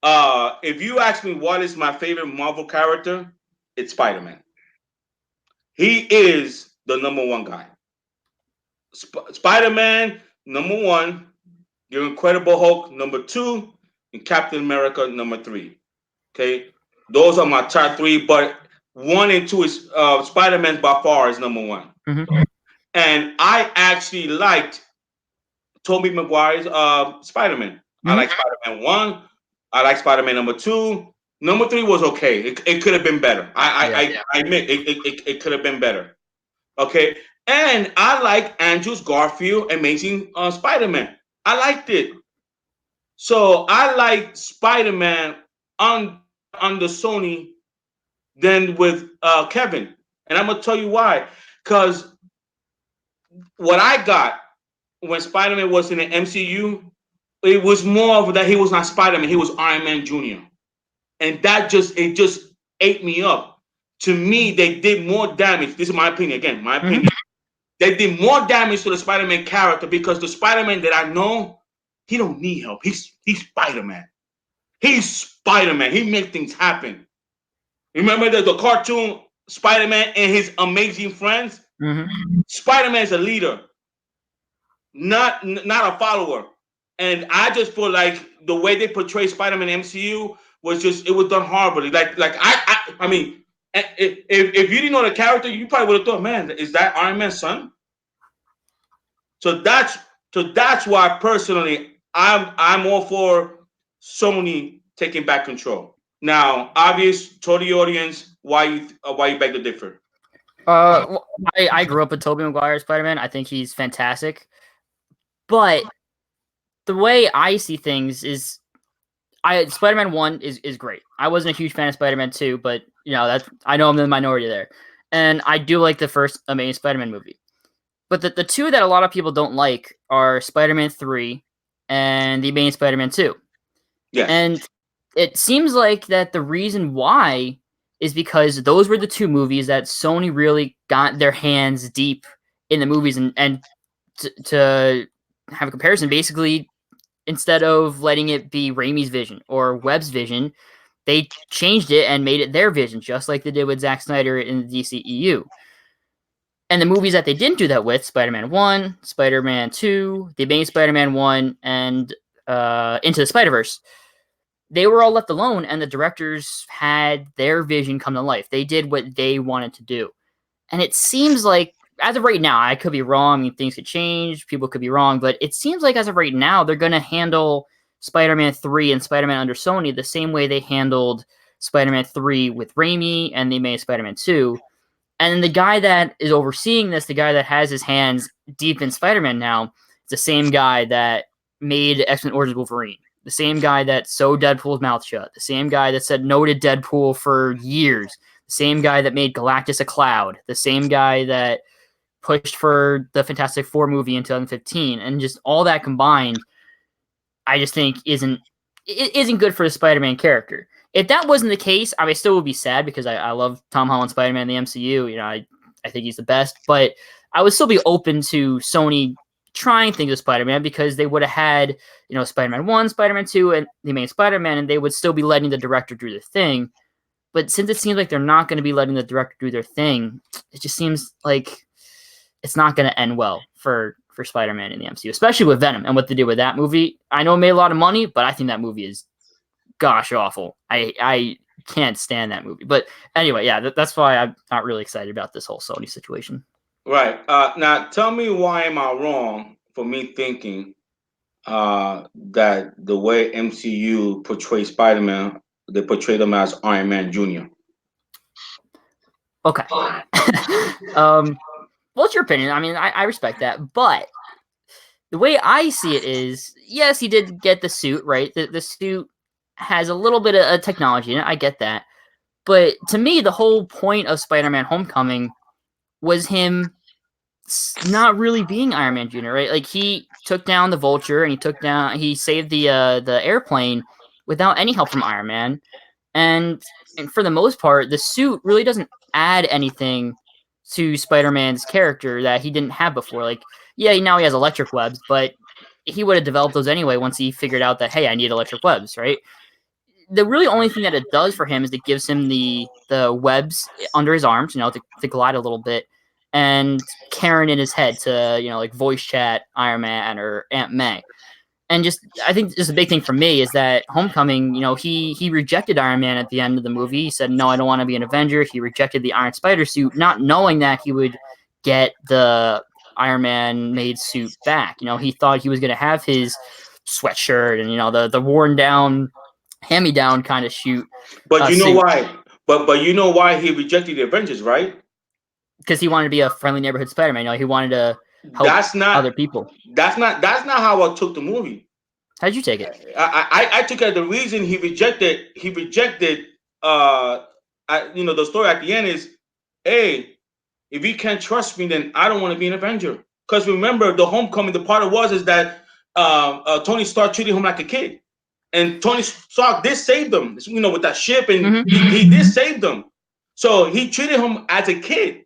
If you ask me what is my favorite Marvel character, it's Spider-Man. He is the number one guy. Spider-Man, number one. Your Incredible Hulk, number two. And Captain America, number three. Okay? Those are my top three, but 1 and 2 is Spider-Man by far is number one. Mm-hmm. And I actually liked Tobey Maguire's Spider-Man. Mm-hmm. I like Spider-Man 1. I like Spider-Man number 2. Number 3 was okay. It could have been better. I admit it could have been better. Okay. And I like Andrew Garfield Amazing Spider-Man. I liked it. So I like Spider-Man on the Sony than with Kevin. And I'm gonna tell you why. Because what I got when Spider-Man was in the MCU, it was more of that he was not Spider-Man, he was Iron Man Jr. And that just ate me up. To me, they did more damage. This is my opinion again, my opinion. They did more damage to the Spider-Man character because the Spider-Man that I know, he don't need help. He's Spider-Man. He's Spider-Man. He makes things happen. Remember the cartoon Spider-Man and his amazing friends? Spider-Man is a leader, not a follower. And I just feel like the way they portray Spider-Man in MCU was just it was done horribly. I mean, if you didn't know the character, you probably would have thought, man, is that Iron Man's son? So that's why personally I'm all for Sony taking back control. Now, obvious to the audience, why you beg to differ? Well, I grew up with Tobey Maguire Spider-Man. I think he's fantastic. But the way I see things is Spider-Man 1 is great. I wasn't a huge fan of Spider-Man 2, but I know I'm in the minority there. And I do like the first Amazing Spider-Man movie. But the two that a lot of people don't like are Spider-Man 3 and The Amazing Spider-Man 2. Yes. And it seems like that the reason why is because those were the two movies that Sony really got their hands deep in the movies. And to have a comparison, basically, instead of letting it be Raimi's vision or Webb's vision, they changed it and made it their vision, just like they did with Zack Snyder in the DCEU. And the movies that they didn't do that with, Spider-Man 1, Spider-Man 2, The Amazing Spider-Man 1, and Into the Spider-Verse, they were all left alone, and the directors had their vision come to life. They did what they wanted to do. And it seems like, as of right now, I could be wrong, I mean, things could change, people could be wrong, but it seems like as of right now, they're going to handle Spider-Man 3 and Spider-Man under Sony the same way they handled Spider-Man 3 with Raimi and they made Spider-Man 2. And the guy that is overseeing this, the guy that has his hands deep in Spider-Man now, is the same guy that made X-Men Origins Wolverine, the same guy that sewed Deadpool's mouth shut, the same guy that said no to Deadpool for years, the same guy that made Galactus a cloud, the same guy that pushed for the Fantastic Four movie in 2015, and just all that combined, I just think isn't good for the Spider-Man character. If that wasn't the case, I still would be sad because I love Tom Holland Spider-Man in the MCU. I think he's the best, but I would still be open to Sony trying things with Spider-Man because they would have had, Spider-Man 1, Spider-Man 2, and the main Spider-Man, and they would still be letting the director do their thing. But since it seems like they're not going to be letting the director do their thing, it just seems like it's not going to end well for Spider-Man in the MCU, especially with Venom and what they did with that movie. I know it made a lot of money, but I think that movie is gosh awful. I can't stand that movie. But anyway, yeah, that's why I'm not really excited about this whole Sony situation. Right. Now, tell me why am I wrong for me thinking that the way MCU portrays Spider-Man, they portray them as Iron Man Jr. Okay. Well, it's your opinion. I mean, I respect that. But the way I see it is, yes, he did get the suit, right? The suit has a little bit of technology in it. I get that. But to me, the whole point of Spider-Man Homecoming was him not really being Iron Man Jr., right? Like, he took down the Vulture and he saved the airplane without any help from Iron Man. And for the most part, the suit really doesn't add anything to Spider-Man's character that he didn't have before. Like, yeah, now he has electric webs, but he would have developed those anyway once he figured out that, hey, I need electric webs, right? The really only thing that it does for him is it gives him the webs under his arms, to glide a little bit, and Karen in his head to, like voice chat Iron Man or Aunt May. And I think just a big thing for me is that Homecoming, he rejected Iron Man at the end of the movie. He said, no, I don't want to be an Avenger. He rejected the Iron Spider suit, not knowing that he would get the Iron Man made suit back. He thought he was going to have his sweatshirt and, the worn down, hand-me-down kind of shoot. But you know why? But you know why he rejected the Avengers, right? Because he wanted to be a friendly neighborhood Spider-Man. He wanted to help other people. That's not how I took the movie. How'd you take it? I took it the reason he rejected the story at the end is, hey, if you can't trust me, then I don't want to be an Avenger. Because remember, the Homecoming, the part is that Tony Stark treated him like a kid. And Tony Stark did save them, with that ship, and he did save them. So he treated him as a kid.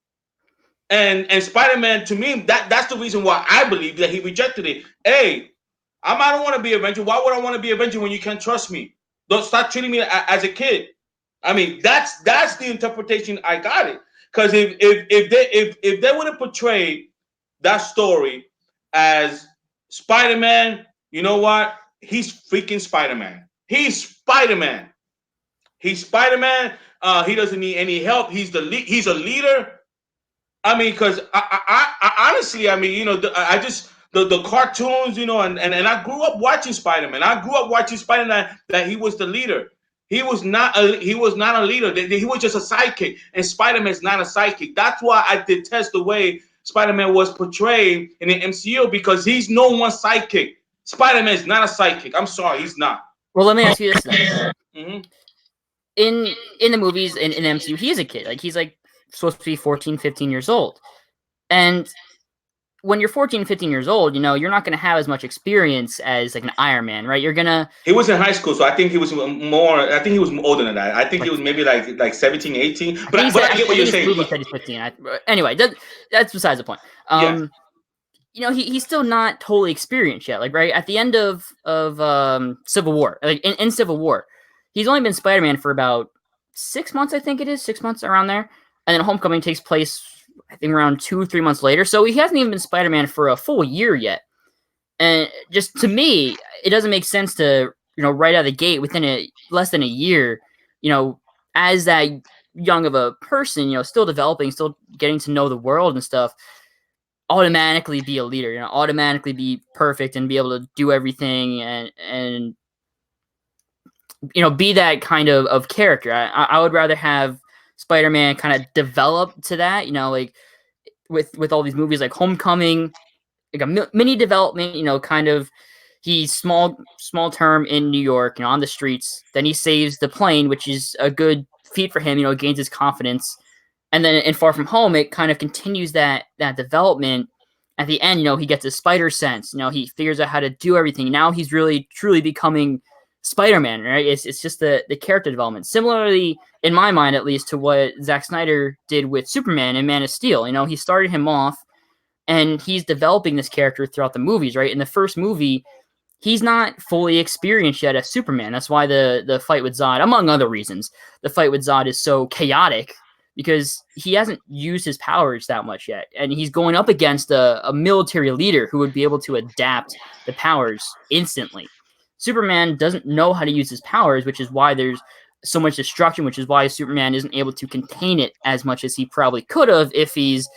And Spider-Man, to me, that's the reason why I believe that he rejected it. Hey, I don't want to be Avenger. Why would I want to be Avenger when you can't trust me? Don't start treating me as a kid. I mean, that's the interpretation I got it. Because if they would have portrayed that story as Spider-Man, you know what? He's freaking Spider-Man. He's Spider-Man. He's Spider-Man. He doesn't need any help. He's a leader. I mean, because I honestly, I mean, I just the cartoons, and I grew up watching Spider-Man. I grew up watching Spider-Man that he was the leader. He was not a leader. He was just a sidekick, and Spider-Man is not a sidekick. That's why I detest the way Spider-Man was portrayed in the MCU, because he's no one's sidekick. Spider-Man is not a sidekick. I'm sorry, he's not. Well, let me ask you this then. Mm-hmm. In the movies, in MCU, he is a kid. Like, he's like supposed to be 14, 15 years old. And when you're 14, 15 years old, you're not going to have as much experience as like an Iron Man, right? He was in high school, so I think he was older than that. I think he was maybe like 17, 18. But I get what you're saying. Movie said he's 15. Anyway, that's besides the point. He's still not totally experienced yet. Like, right at the end of Civil War, like in Civil War, he's only been Spider-Man for about 6 months, I think it is, 6 months around there. And then Homecoming takes place, I think, around 2 or 3 months later. So he hasn't even been Spider-Man for a full year yet. And just to me, it doesn't make sense to, right out of the gate within less than a year, as that young of a person, still developing, still getting to know the world and stuff, automatically be a leader, automatically be perfect and be able to do everything and be that kind of character. I would rather have Spider-Man kind of develop to that, like with all these movies like Homecoming, like a mini development, kind of he's small term in New York, on the streets. Then he saves the plane, which is a good feat for him, gains his confidence. And then in Far From Home, it kind of continues that development. At the end, he gets a spider sense. He figures out how to do everything. Now he's really, truly becoming Spider-Man, right? It's just the character development. Similarly, in my mind, at least, to what Zack Snyder did with Superman and Man of Steel. He started him off, and he's developing this character throughout the movies, right? In the first movie, he's not fully experienced yet as Superman. That's why the fight with Zod, among other reasons, the fight with Zod is so chaotic, because he hasn't used his powers that much yet. And he's going up against a military leader who would be able to adapt the powers instantly. Superman doesn't know how to use his powers, which is why there's so much destruction, which is why Superman isn't able to contain it as much as he probably could have if he's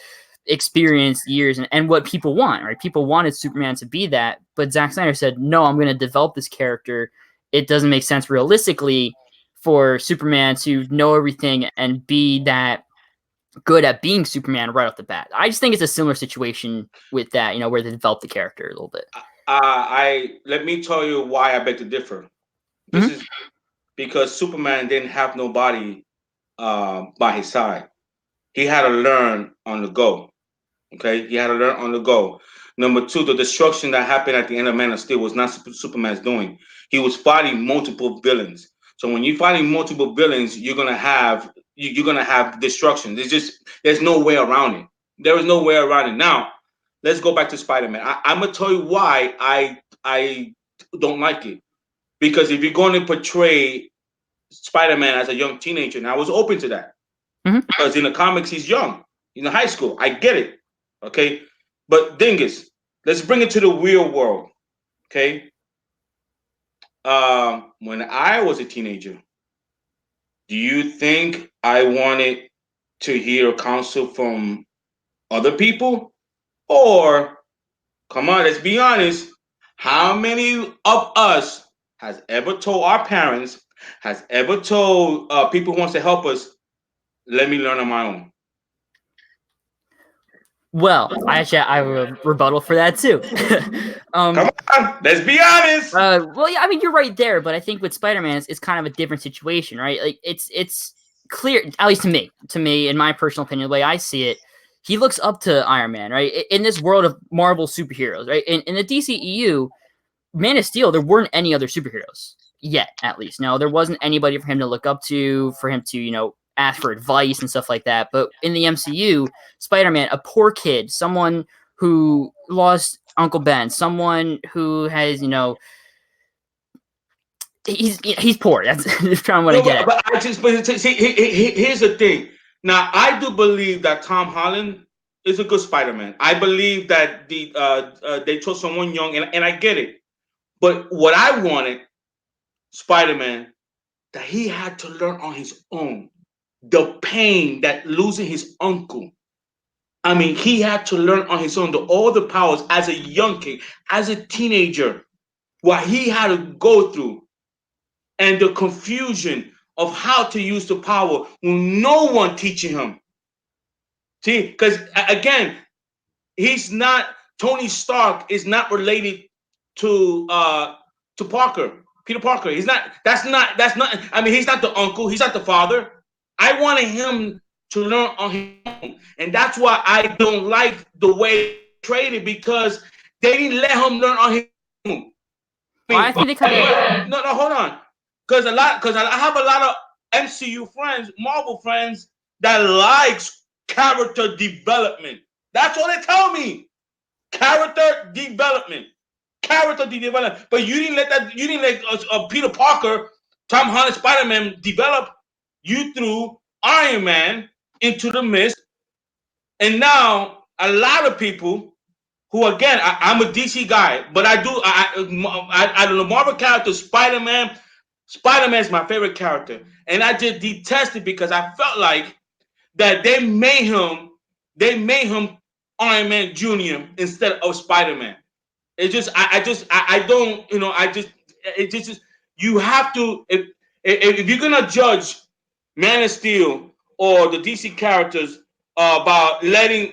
experienced years and what people want, right? People wanted Superman to be that, but Zack Snyder said, no, I'm going to develop this character. It doesn't make sense realistically for Superman to know everything and be that good at being Superman right off the bat. I just think it's a similar situation with that, where they develop the character a little bit. Let me tell you why I beg to differ. This is because Superman didn't have nobody by his side. He had to learn on the go. Okay, he had to learn on the go. Number two, the destruction that happened at the end of Man of Steel was not Superman's doing. He was fighting multiple villains. So when you're fighting multiple villains, you're gonna have destruction. There's no way around it. There is no way around it. Now, let's go back to Spider-Man. I'm gonna tell you why I don't like it. Because if you're going to portray Spider-Man as a young teenager, and I was open to that. Because in the comics, he's young. He's in high school. I get it. Okay. But Dingus, let's bring it to the real world. Okay. When I was a teenager, do you think I wanted to hear counsel from other people? Or, come on, let's be honest, how many of us has ever told our parents, has ever told people who wants to help us, let me learn on my own? Well, I have a rebuttal for that too. Come on, let's be honest. Well, yeah, I mean, you're right there, but I think with Spider-Man, it's kind of a different situation, right? Like it's clear, at least to me, in my personal opinion, the way I see it, he looks up to Iron Man, right? In this world of Marvel superheroes, right? In the DCEU, Man of Steel, there weren't any other superheroes yet, at least. No, there wasn't anybody for him to look up to, for him to, ask for advice and stuff like that. But in the MCU, Spider-Man, a poor kid, someone who lost Uncle Ben, someone who has, he's poor. That's trying what I No, get at. but I just but see. Here's the thing. Now, I do believe that Tom Holland is a good Spider-Man. I believe that they chose someone young, and I get it. But what I wanted, Spider-Man, that he had to learn on his own. The pain that losing his uncle. I mean, he had to learn on his own all the powers as a young kid, as a teenager, what he had to go through, and the confusion of how to use the power when no one teaching him. See, because again, he's not Tony Stark is not related to Parker, Peter Parker. He's not. That's not. I mean, he's not the uncle. He's not the father. I wanted him to learn on his own, and that's why I don't like the way they traded because they didn't let him learn on his own. I Well, mean, I think they kind of. no, hold on, because I have a lot of MCU friends, Marvel friends that likes character development. That's all they tell me. Character development, character development. But you didn't let that. You didn't let Peter Parker, Tom Holland, Spider-Man develop. You threw Iron Man into the mist, and now a lot of people who again, I'm a DC guy, but I do I don't know Marvel characters. Spider Man is my favorite character, and I just detest it because I felt like that they made him Iron Man Junior instead of Spider Man. It just I don't I just it just you have to if you're gonna judge Man of Steel or the DC characters about letting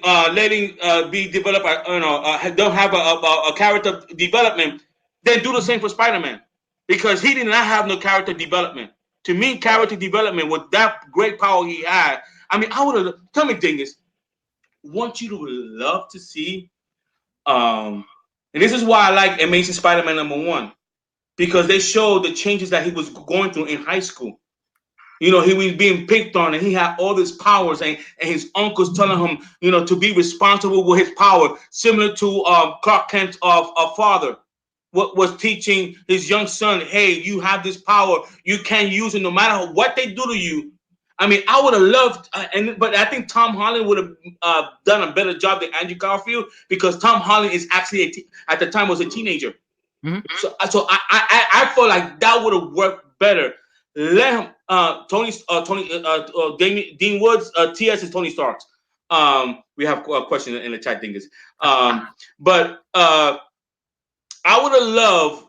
be developed, don't have a character development, then do the same for Spider-Man because he did not have no character development. To me, character development with that great power he had. I mean, I would have tell me, Dingus, want you to love to see, and this is why I like Amazing Spider-Man #1 because they showed the changes that he was going through in high school. He was being picked on and he had all these powers and his uncles telling him, to be responsible with his power, similar to Clark Kent's father. What was teaching his young son, hey, you have this power, you can't use it no matter what they do to you. I mean, I would have loved, but I think Tom Holland would have done a better job than Andrew Garfield because Tom Holland is actually at the time was a teenager. Mm-hmm. So I feel like that would have worked better. Let him Dean Woods, TS is Tony Stark. We have a question in the chat, Dingus. But I would have loved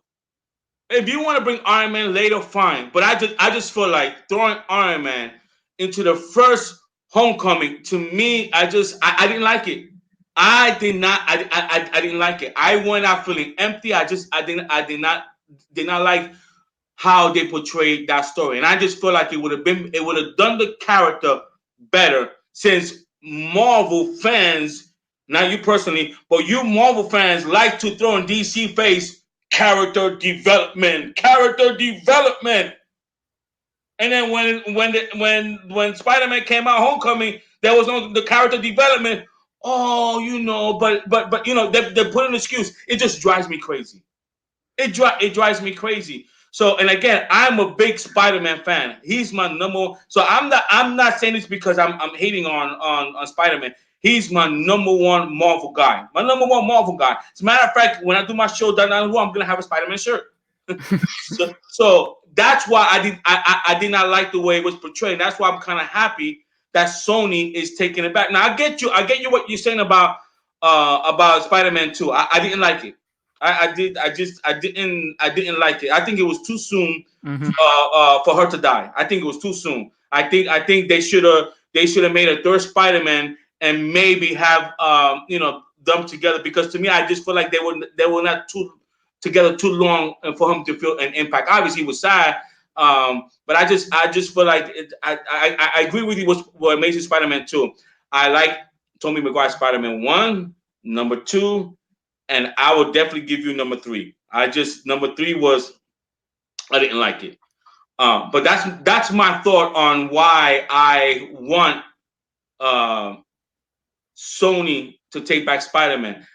if you want to bring Iron Man later, fine. But I just feel like throwing Iron Man into the first Homecoming to me, I didn't like it. I did not. I didn't like it. I went out feeling empty. I did not like how they portrayed that story, and I just feel like it would have done the character better since Marvel fans, not you personally, but you Marvel fans like to throw in DC face character development. And then when Spider-Man came out Homecoming, there was no the character development. Oh, but they put an excuse. It just drives me crazy. It drives me crazy. So, and again, I'm a big Spider-Man fan. He's my number. So I'm not saying this because I'm hating on Spider-Man. He's my number one Marvel guy. My number one Marvel guy. As a matter of fact, when I do my show down I'm gonna have a Spider-Man shirt. So that's why I did not like the way it was portrayed. That's why I'm kind of happy that Sony is taking it back. Now I get you what you're saying about Spider-Man 2. I didn't like it. I didn't like it. I think it was too soon for her to die. I think it was too soon. I think they should have made a third Spider-Man and maybe have them together because to me I just feel like they were not together too long for him to feel an impact. Obviously, he was sad, but I just feel like I agree with you with Amazing Spider-Man 2. I like Tobey Maguire Spider-Man 1, number 2, and I will definitely give you number 3. Number 3 was I didn't like it. But that's my thought on why I want uh, Sony to take back Spider-Man.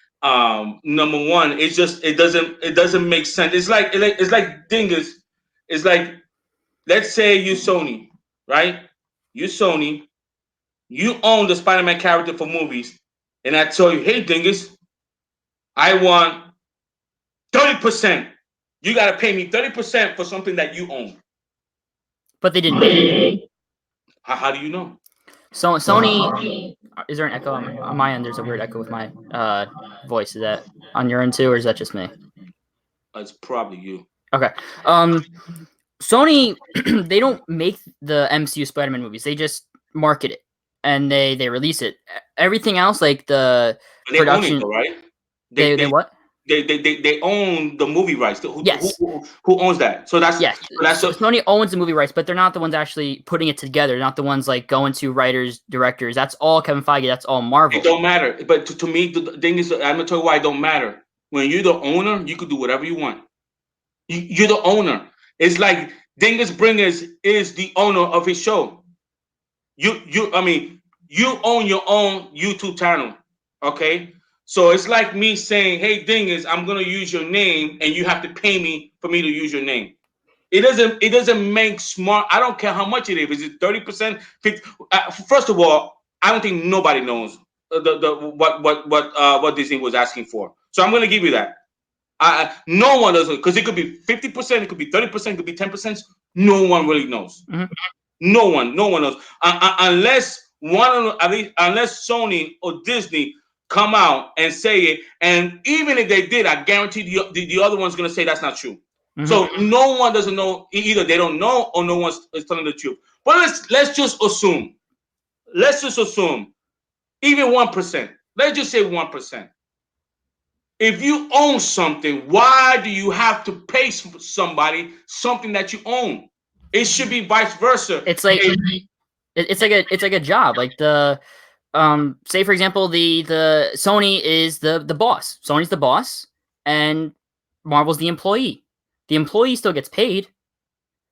Number one, it doesn't make sense. It's like Dingus. It's like, let's say you Sony, right? You Sony, you own the Spider-Man character for movies, and I tell you, hey Dingus, I want 30%. You gotta pay me 30% for something that you own. But they didn't make it. How do you know? So Sony, is there an echo on my end? There's a weird echo with my voice. Is that on your end too, or is that just me? It's probably you. Okay. Sony, they don't make the MCU Spider-Man movies. They just market it and they release it. Everything else, like the They production, own it, though, right? they what? They own the movie rights. Yes. Who owns that? So that's yes. So Sony owns the movie rights, but they're not the ones actually putting it together. They're not the ones like going to writers, directors. That's all Kevin Feige. That's all Marvel. It don't matter. But to me, the thing is, I'm gonna tell you why it don't matter. When you're the owner, you could do whatever you want. You're the owner. It's like Dingus Bringus is the owner of his show. I mean, you own your own YouTube channel. Okay. So it's like me saying, hey Dingus, I'm gonna use your name and you have to pay me for me to use your name. It doesn't make smart. I don't care how much it is. Is it 30%? First of all, I don't think nobody knows what Disney was asking for. So I'm gonna give you that. No one does, because it could be 50%, it could be 30%, it could be 10%. No one really knows. Mm-hmm. No one knows unless unless Sony or Disney come out and say it. And even if they did, I guarantee the other one's gonna say that's not true. Mm-hmm. So no one doesn't know. Either they don't know or no one's telling the truth. But let's just assume. Let's just assume even 1%. Let's just say 1%. If you own something, why do you have to pay somebody something that you own? It should be vice versa. It's like it's like a job. Like the say for example, the Sony is the boss. Sony's the boss, and Marvel's the employee. The employee still gets paid.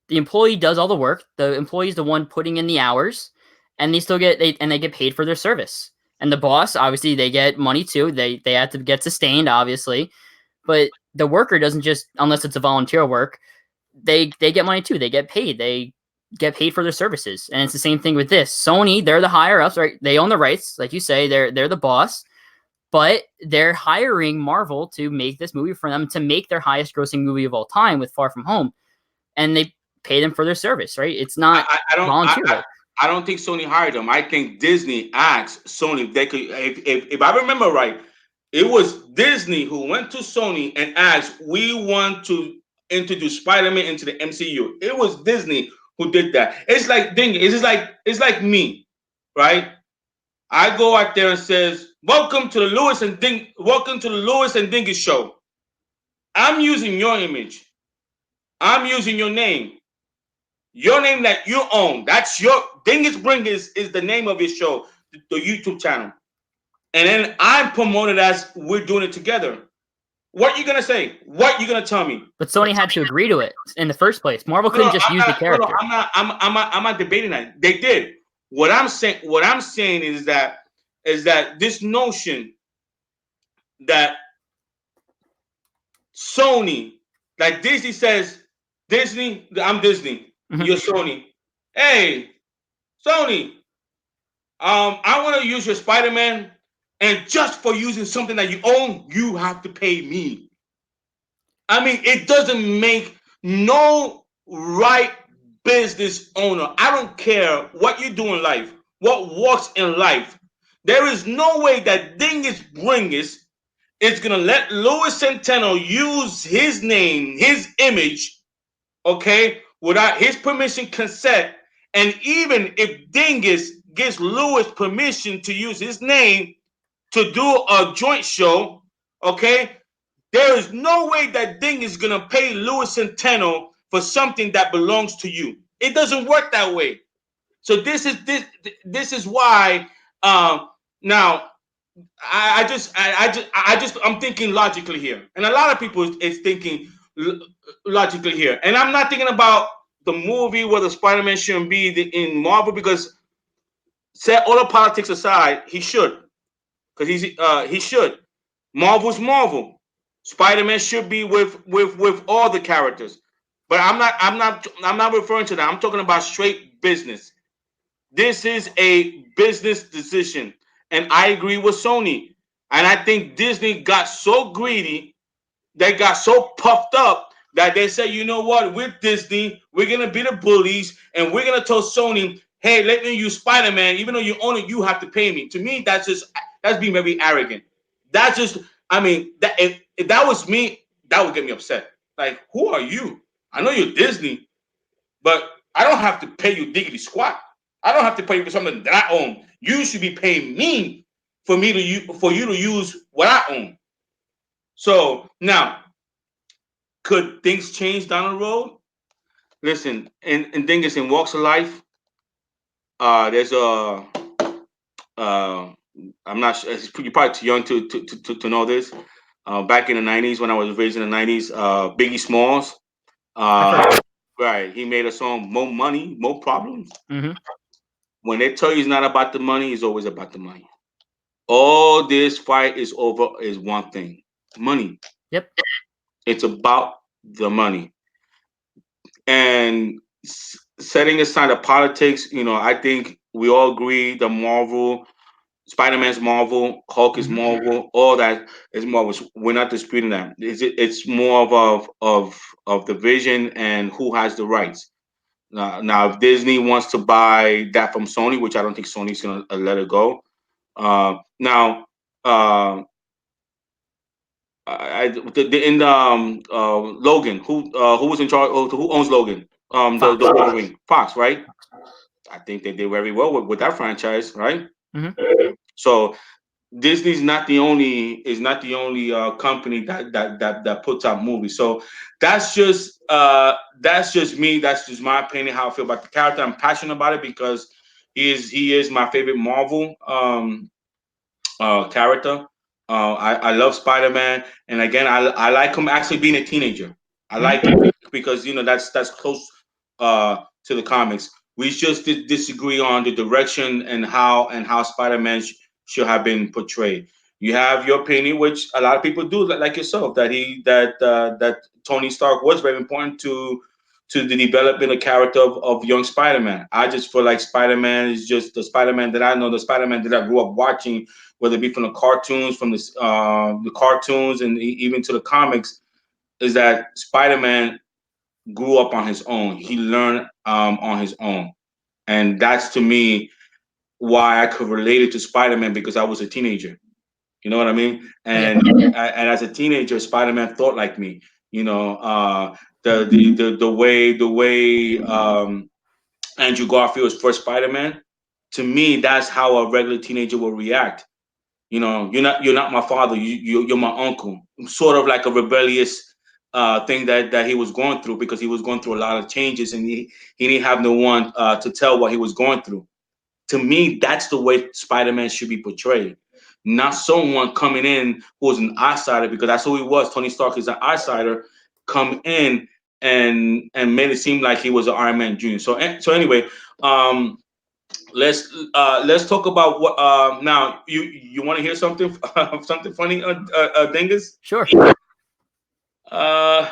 The employee does all the work. The employee is the one putting in the hours, and they still get they get paid for their service. And the boss, obviously, they get money too. They have to get sustained, obviously, but the worker doesn't just, unless it's a volunteer work, they get money too. They get paid. They get paid for their services, and it's the same thing with this. Sony, they're the higher ups, right? They own the rights, like you say. They're the boss. But they're hiring Marvel to make this movie for them, to make their highest grossing movie of all time with Far From Home. And they pay them for their service, right? It's not volunteer. I don't think Sony hired them. I think Disney asked Sony if they could. If I remember right, it was Disney who went to Sony and asked, we want to introduce Spider-Man into the MCU. It was Disney who did that. It's like it's like me, right? I go out there and says, welcome to the Lewis and Dingus show. I'm using your image. I'm using your name. Your name that you own. That's your Dingus Bringus is the name of your show, the YouTube channel. And then I'm promoted as we're doing it together. What are you gonna say? What are you gonna tell me? But Sony had to agree to it in the first place. Marvel couldn't just use the character. I'm not debating that. They did. What I'm saying is that this notion that Sony, like Disney says, Disney, I'm Disney, you're Sony. Hey, Sony, I want to use your Spider-Man, and just for using something that you own, you have to pay me. I mean, it doesn't make no right business owner. I don't care what you do in life, what works in life. There is no way that Dingus Bringus is going to let Louis Centeno use his name, his image, okay, without his permission, consent. And even if Dingus gives Louis permission to use his name to do a joint show, okay, there is no way that Dingus is going to pay Louis Centeno for something that belongs to you. It doesn't work that way. So this is why Now, I'm thinking logically here, and a lot of people is thinking logically here, and I'm not thinking about the movie where the Spider-Man shouldn't be in Marvel because set all the politics aside, he should because he should. Marvel's Marvel. Spider-Man should be with all the characters, but I'm not referring to that. I'm talking about straight business. This is a business decision. And I agree with Sony. And I think Disney got so greedy, they got so puffed up that they said, you know what, with Disney, we're going to be the bullies and we're going to tell Sony, hey, let me use Spider Man. Even though you own it, you have to pay me. To me, that's being very arrogant. That's just, I mean, if that was me, that would get me upset. Like, who are you? I know you're Disney, but I don't have to pay you diggity squat. I don't have to pay you for something that I own. You should be paying me for you to use what I own. So now, could things change down the road? Listen, in Dingus in Walks of Life, there's a uh, I'm not sure. You're probably too young to know this. Back in the '90s, when I was raised in the '90s, Biggie Smalls, I've heard uh, of it. right, he made a song, "More Money, More Problems." Mm-hmm. When they tell you it's not about the money, it's always about the money. All this fight is over is one thing: money. Yep. It's about the money. And setting aside the politics, I think we all agree the Marvel, Spider-Man's Marvel, Hulk is Mm-hmm. Marvel, all that is Marvel. We're not disputing that. It's more of the vision and who has the rights. Now, if Disney wants to buy that from Sony, which I don't think Sony's gonna let it go. Now, uh, in Logan, who was in charge? Who owns Logan? The Fox. Wolverine, Fox, right? I think they did very well with that franchise, right? Mm-hmm. So Disney's not the only is not the only company that puts out movies. So that's just me. That's just my opinion. How I feel about the character. I'm passionate about it because he is my favorite Marvel character. I love Spider Man, and again, I like him actually being a teenager. I Mm-hmm. like it because that's close to the comics. We just disagree on the direction and how Spider Man should have been portrayed. You have your opinion, which a lot of people do, like yourself, that Tony Stark was very important to the development of character of young Spider Man. I just feel like Spider Man is just the Spider Man that I know, the Spider Man that I grew up watching, whether it be from the cartoons, from the cartoons, and even to the comics, is that Spider-Man grew up on his own. He learned on his own, and that's to me why I could relate it to Spider-Man because I was a teenager. You know what I mean? Yeah. And as a teenager, Spider-Man thought like me. You know, the way Andrew Garfield's first Spider-Man. To me, that's how a regular teenager will react. You're not my father. You're my uncle. Sort of like a rebellious thing that he was going through because he was going through a lot of changes and he didn't have no one to tell what he was going through. To me, that's the way Spider-Man should be portrayed. Not someone coming in who was an outsider because that's who he was. Tony Stark is an outsider, come in and made it seem like he was an Iron Man Jr. So anyway, um, let's talk about what now you want to hear something something funny, Dingus. Sure. uh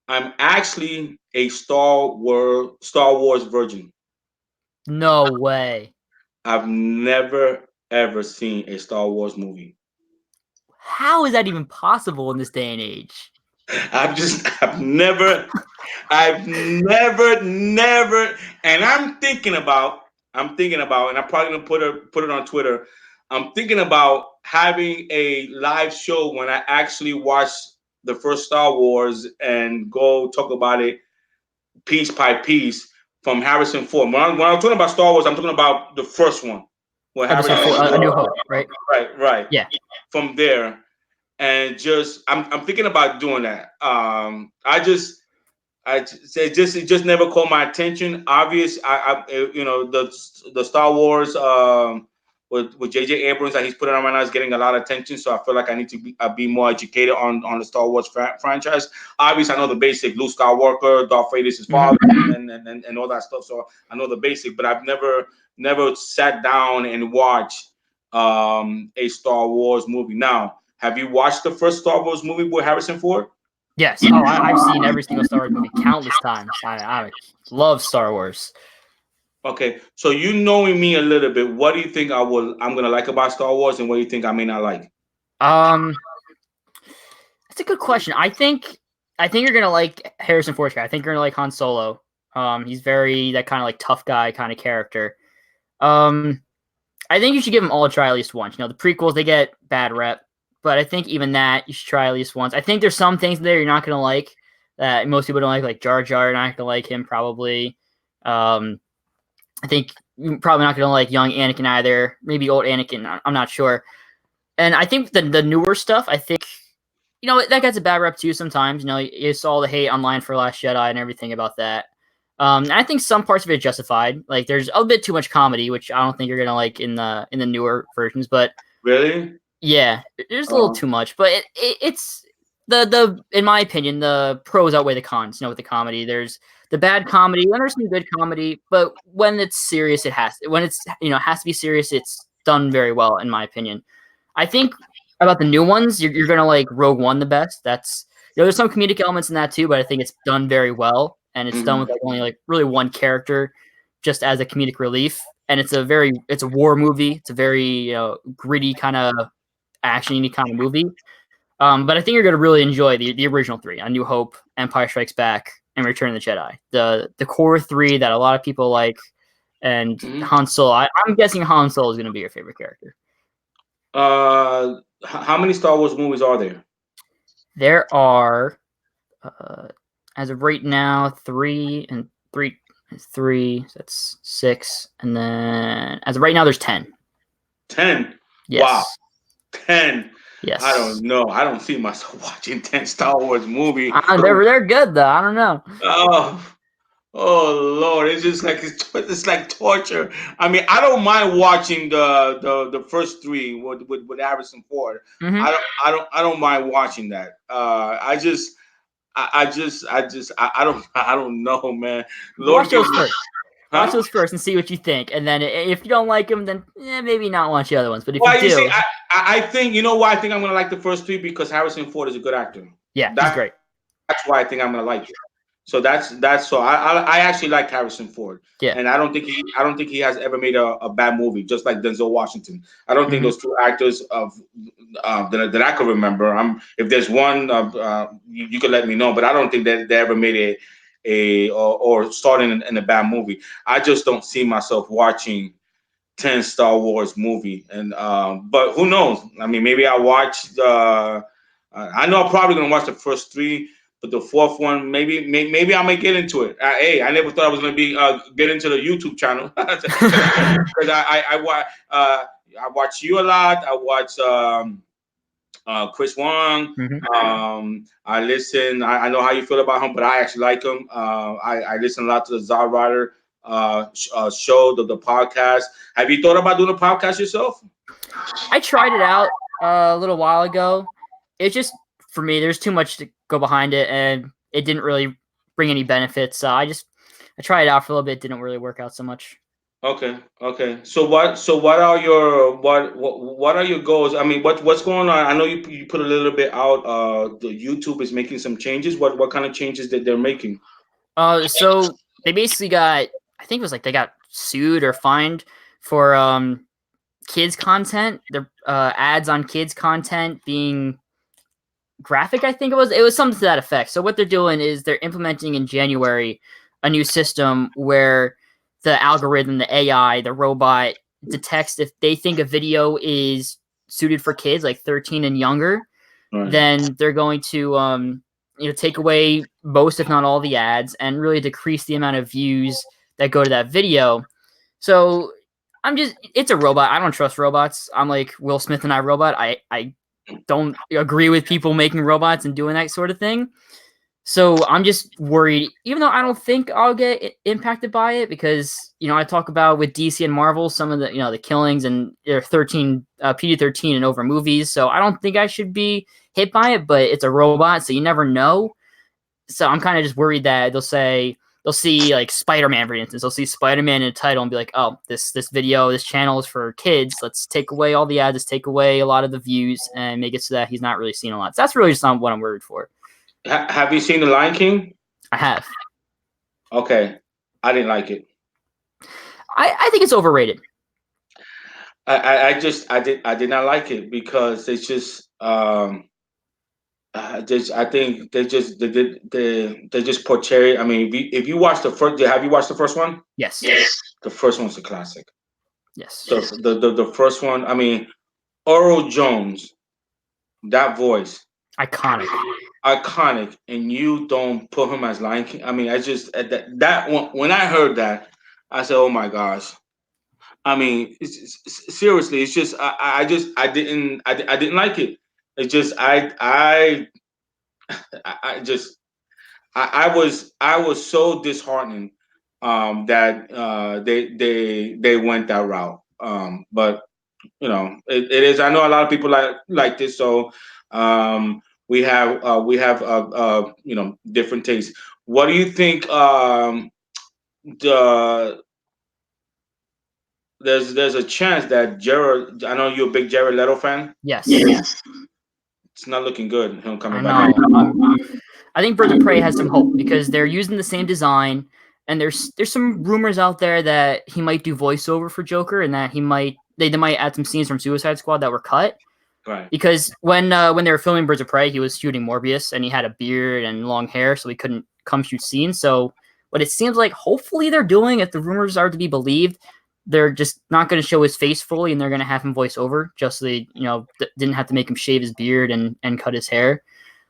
I'm actually a Star Wars virgin. No way. I've never ever seen a Star Wars movie. How is that even possible in this day and age? I've never, and I'm thinking about, and I'm probably gonna put it on Twitter. I'm thinking about having a live show when I actually watch the first Star Wars and go talk about it piece by piece from Harrison Ford. When I'm talking about Star Wars, I'm talking about the first one, where Episode Harrison 4, A Ford, New Hope, right? right, Yeah. from there, and just I'm thinking about doing that. It just never caught my attention. Obvious, the Star Wars. with J.J. Abrams that he's putting on right now is getting a lot of attention. So I feel like I need to be more educated on the Star Wars franchise. Obviously, I know the basic: Luke Skywalker, Darth Vader is his father, and all that stuff. So I know the basic, but I've never sat down and watched a Star Wars movie. Now, have you watched the first Star Wars movie with Harrison Ford? Yes. Oh, I've seen every single Star Wars movie countless times. I love Star Wars. Okay, so you knowing me a little bit, what do you think I'm gonna like about Star Wars, and what do you think I may not like? That's a good question. I think you're gonna like Harrison Ford's guy. I think you're gonna like Han Solo. He's very that kind of like tough guy kind of character. I think you should give them all a try at least once. You know, the prequels they get bad rep, but I think even that you should try at least once. I think there's some things there you're not gonna like that most people don't like Jar Jar. You're not gonna like him probably. I think you're probably not gonna like young Anakin either. Maybe old Anakin. I'm not sure. And I think the newer stuff. I think that gets a bad rep too sometimes. You saw the hate online for Last Jedi and everything about that. And I think some parts of it are justified. Like there's a bit too much comedy, which I don't think you're gonna like in the newer versions. But Really? yeah, there's a little too much. But it's the in my opinion, the pros outweigh the cons. With the comedy, there's the bad comedy, and there's some good comedy. But when it's serious, when it's has to be serious. It's done very well, in my opinion. I think about the new ones, you're gonna like Rogue One the best. That's there's some comedic elements in that too, but I think it's done very well, and it's done with like only like really one character, just as a comedic relief. And it's a war movie. It's a very gritty kind of actiony kind of movie. But I think you're gonna really enjoy the original three: A New Hope, Empire Strikes Back, and Return of the Jedi. The core three that a lot of people like, and Han Solo. I'm guessing Han Solo is gonna be your favorite character. How many Star Wars movies are there? There are, as of right now, three. That's 6, and then as of right now, there's 10. 10. Yes. Wow. 10. Yes. I don't know. I don't see myself watching 10 Star Wars movies. They're good though. I don't know. Oh Lord, it's just like it's like torture. I mean, I don't mind watching the first three with Harrison Ford. Mm-hmm. I don't mind watching that. I don't know, man. Lord, watch those first. Watch those first and see what you think. And then if you don't like them, then maybe not watch the other ones. But if you do, see, I think why I think I'm gonna like the first three, because Harrison Ford is a good actor. Yeah, he's great. That's why I think I'm gonna like it. So that's so I actually like Harrison Ford. Yeah. And I don't think he has ever made a bad movie, just like Denzel Washington. I don't think those two actors that I could remember. If there's one, you could let me know. But I don't think that they ever made or started in a bad movie. I just don't see myself watching 10 Star Wars movie. And but who knows? I mean, maybe I watch. I know I'm probably gonna watch the first three. But the fourth one, maybe I may get into it. Hey, I never thought I was going to be get into the YouTube channel, because I watch you a lot. I watch Chris Wong. I listen. I know how you feel about him, but I actually like him. I listen a lot to the Zack show, the podcast. Have you thought about doing a podcast yourself? I tried it out a little while ago. It's just, for me, there's too much to go behind it, and it didn't really bring any benefits. I tried it out for a little bit. It didn't really work out so much. Okay. So what are your goals? I mean, what's going on? I know you put a little bit out. The YouTube is making some changes. What kind of changes that they're making? So they basically got, I think it was like they got sued or fined for kids content. Their ads on kids content being graphic, I think it was something to that effect. So what they're doing is they're implementing in January a new system where the algorithm, the AI, the robot detects if they think a video is suited for kids like 13 and younger, then they're going to take away most, if not all, the ads and really decrease the amount of views that go to that video. So it's a robot. I don't trust robots. I'm like Will Smith and I Robot. I don't agree with people making robots and doing that sort of thing. So I'm just worried, even though I don't think I'll get impacted by it, because I talk about with DC and Marvel some of the the killings and they're 13 PG-13 and over movies. So I don't think I should be hit by it, but it's a robot, so you never know. So I'm kind of just worried that they'll see like Spider-Man, for instance. They'll see Spider-Man in a title and be like, oh, this video, this channel is for kids. Let's take away all the ads, let's take away a lot of the views and make it so that he's not really seen a lot. So that's really just not what I'm worried for. Have you seen The Lion King? I have. Okay, I didn't like it. I think it's overrated. I did not like it because it's just I think they just portray. I mean, if you watch the first, have you watched the first one? Yes. The first one's a classic. Yes. The first one. I mean, Earl Jones, that voice, Iconic. and you don't put him as Lion King. I mean, I just that one, when I heard that, I said, "Oh my gosh." I mean, seriously, it's just I didn't like it. It's just I just I was so disheartened that they went that route. But it is. I know a lot of people like this, so we have different tastes. What do you think? The there's a chance that Jared. I know you're a big Jared Leto fan. Yes. It's not looking good. Him I coming back. know. I think Birds of Prey has some hope because they're using the same design, and there's some rumors out there that he might do voiceover for Joker, and that they might add some scenes from Suicide Squad that were cut. Right. Because when they were filming Birds of Prey, he was shooting Morbius, and he had a beard and long hair, so he couldn't come shoot scenes. So what it seems like, hopefully they're doing, if the rumors are to be believed, they're just not going to show his face fully, and they're going to have him voice over, just so they didn't have to make him shave his beard and cut his hair.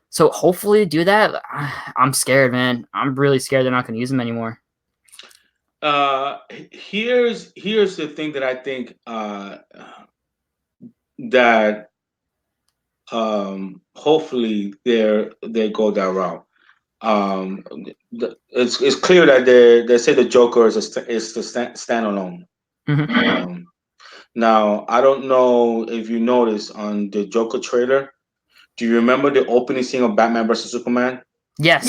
So hopefully do that. I'm scared, man. I'm really scared they're not going to use him anymore. Here's the thing that I think that hopefully they go that route. Um, it's clear that they say the Joker is is the standalone. Mm-hmm. Now I don't know if you noticed on the Joker trailer. Do you remember the opening scene of Batman versus Superman? Yes.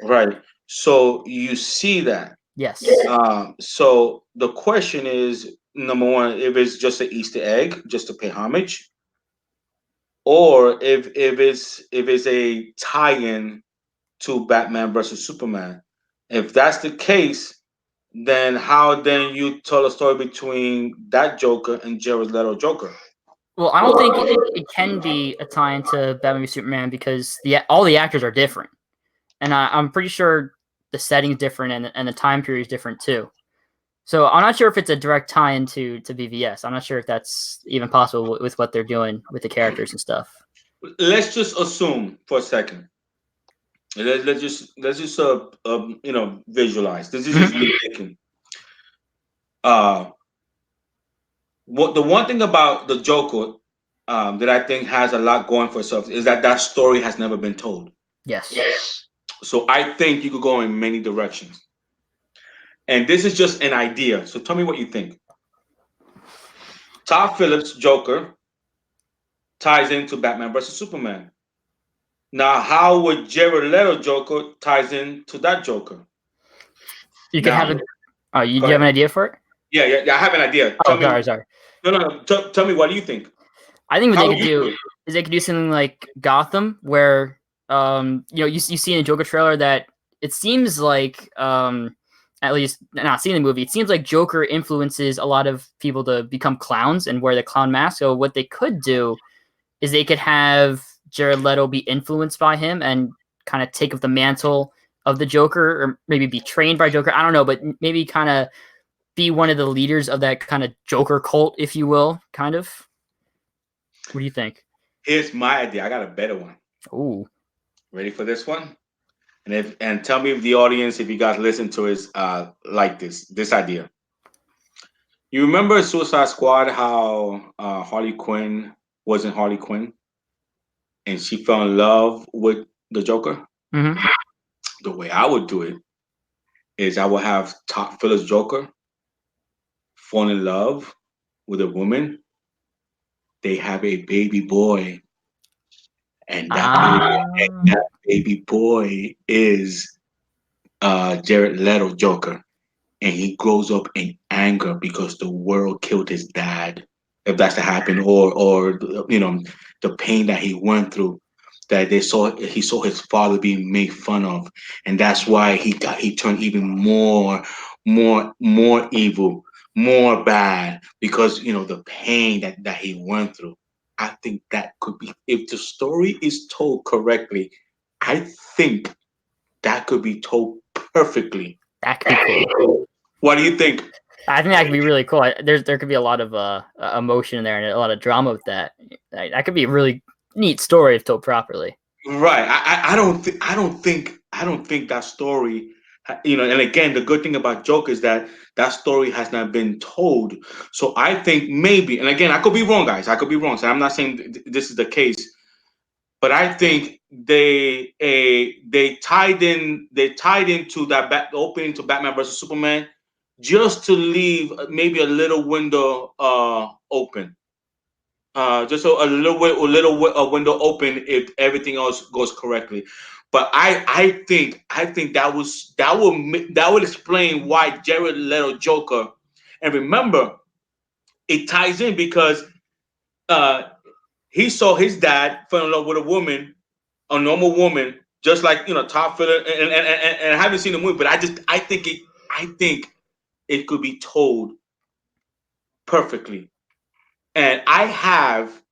Right. So you see that. Yes. So the question is, number one, if it's just an Easter egg, just to pay homage, or if it's a tie-in to Batman versus Superman. If that's the case, then how then you tell a story between that Joker and Jared Leto Joker? Well, I don't think it can be a tie into Batman v Superman because all the actors are different, and I'm pretty sure the setting's different and the time period is different too. So I'm not sure if it's a direct tie into BVS. I'm not sure if that's even possible with what they're doing with the characters and stuff. Let's just assume for a second. Let's just visualize. This is just me thinking. What the one thing about the Joker that I think has a lot going for itself is that story has never been told. Yes. So I think you could go in many directions. And this is just an idea. So tell me what you think. Todd Phillips' Joker ties into Batman versus Superman. Now, how would Jared Leto Joker ties into that Joker? You could have a. Do you have an idea for it? Yeah. I have an idea. Sorry. No. Tell me, what do you think? I think what they could do is they could do something like Gotham, where you see in the Joker trailer that it seems like at least not seeing the movie, it seems like Joker influences a lot of people to become clowns and wear the clown mask. So what they could do is they could have Jared Leto be influenced by him and kind of take up the mantle of the Joker, or maybe be trained by Joker. I don't know, but maybe kind of be one of the leaders of that kind of Joker cult, if you will, kind of. What do you think? Here's my idea. I got a better one. Ooh. Ready for this one? And tell me if the audience, if you guys listen to it, like this idea. You remember Suicide Squad, how Harley Quinn wasn't Harley Quinn, and she fell in love with the Joker? Mm-hmm. The way I would do it is I would have Todd Phillips Joker fall in love with a woman. They have a baby boy, and Ah. that baby boy is Jared Leto Joker, and he grows up in anger because the world killed his dad. If that's to happen, or the pain that he went through, that he saw his father being made fun of, and that's why he turned even more evil, more bad because the pain that he went through. I think that could be, if the story is told correctly, I think that could be told perfectly. That could be cool. What do you think? I think that could be really cool. There could be a lot of emotion in there and a lot of drama with that. That could be a really neat story if told properly. Right. I don't think that story. And again, the good thing about Joker is that that story has not been told. So I think maybe, and again, I could be wrong, guys. I could be wrong. So I'm not saying this is the case, but I think they tied into that opening to Batman versus Superman just to leave maybe a little window open. Just a window open if everything else goes correctly. But I think that would explain why Jared Leto Joker. And remember, it ties in because uh, he saw his dad fell in love with a woman, a normal woman, just like Todd Phillips. And I haven't seen the movie, but I think it could be told perfectly. And I have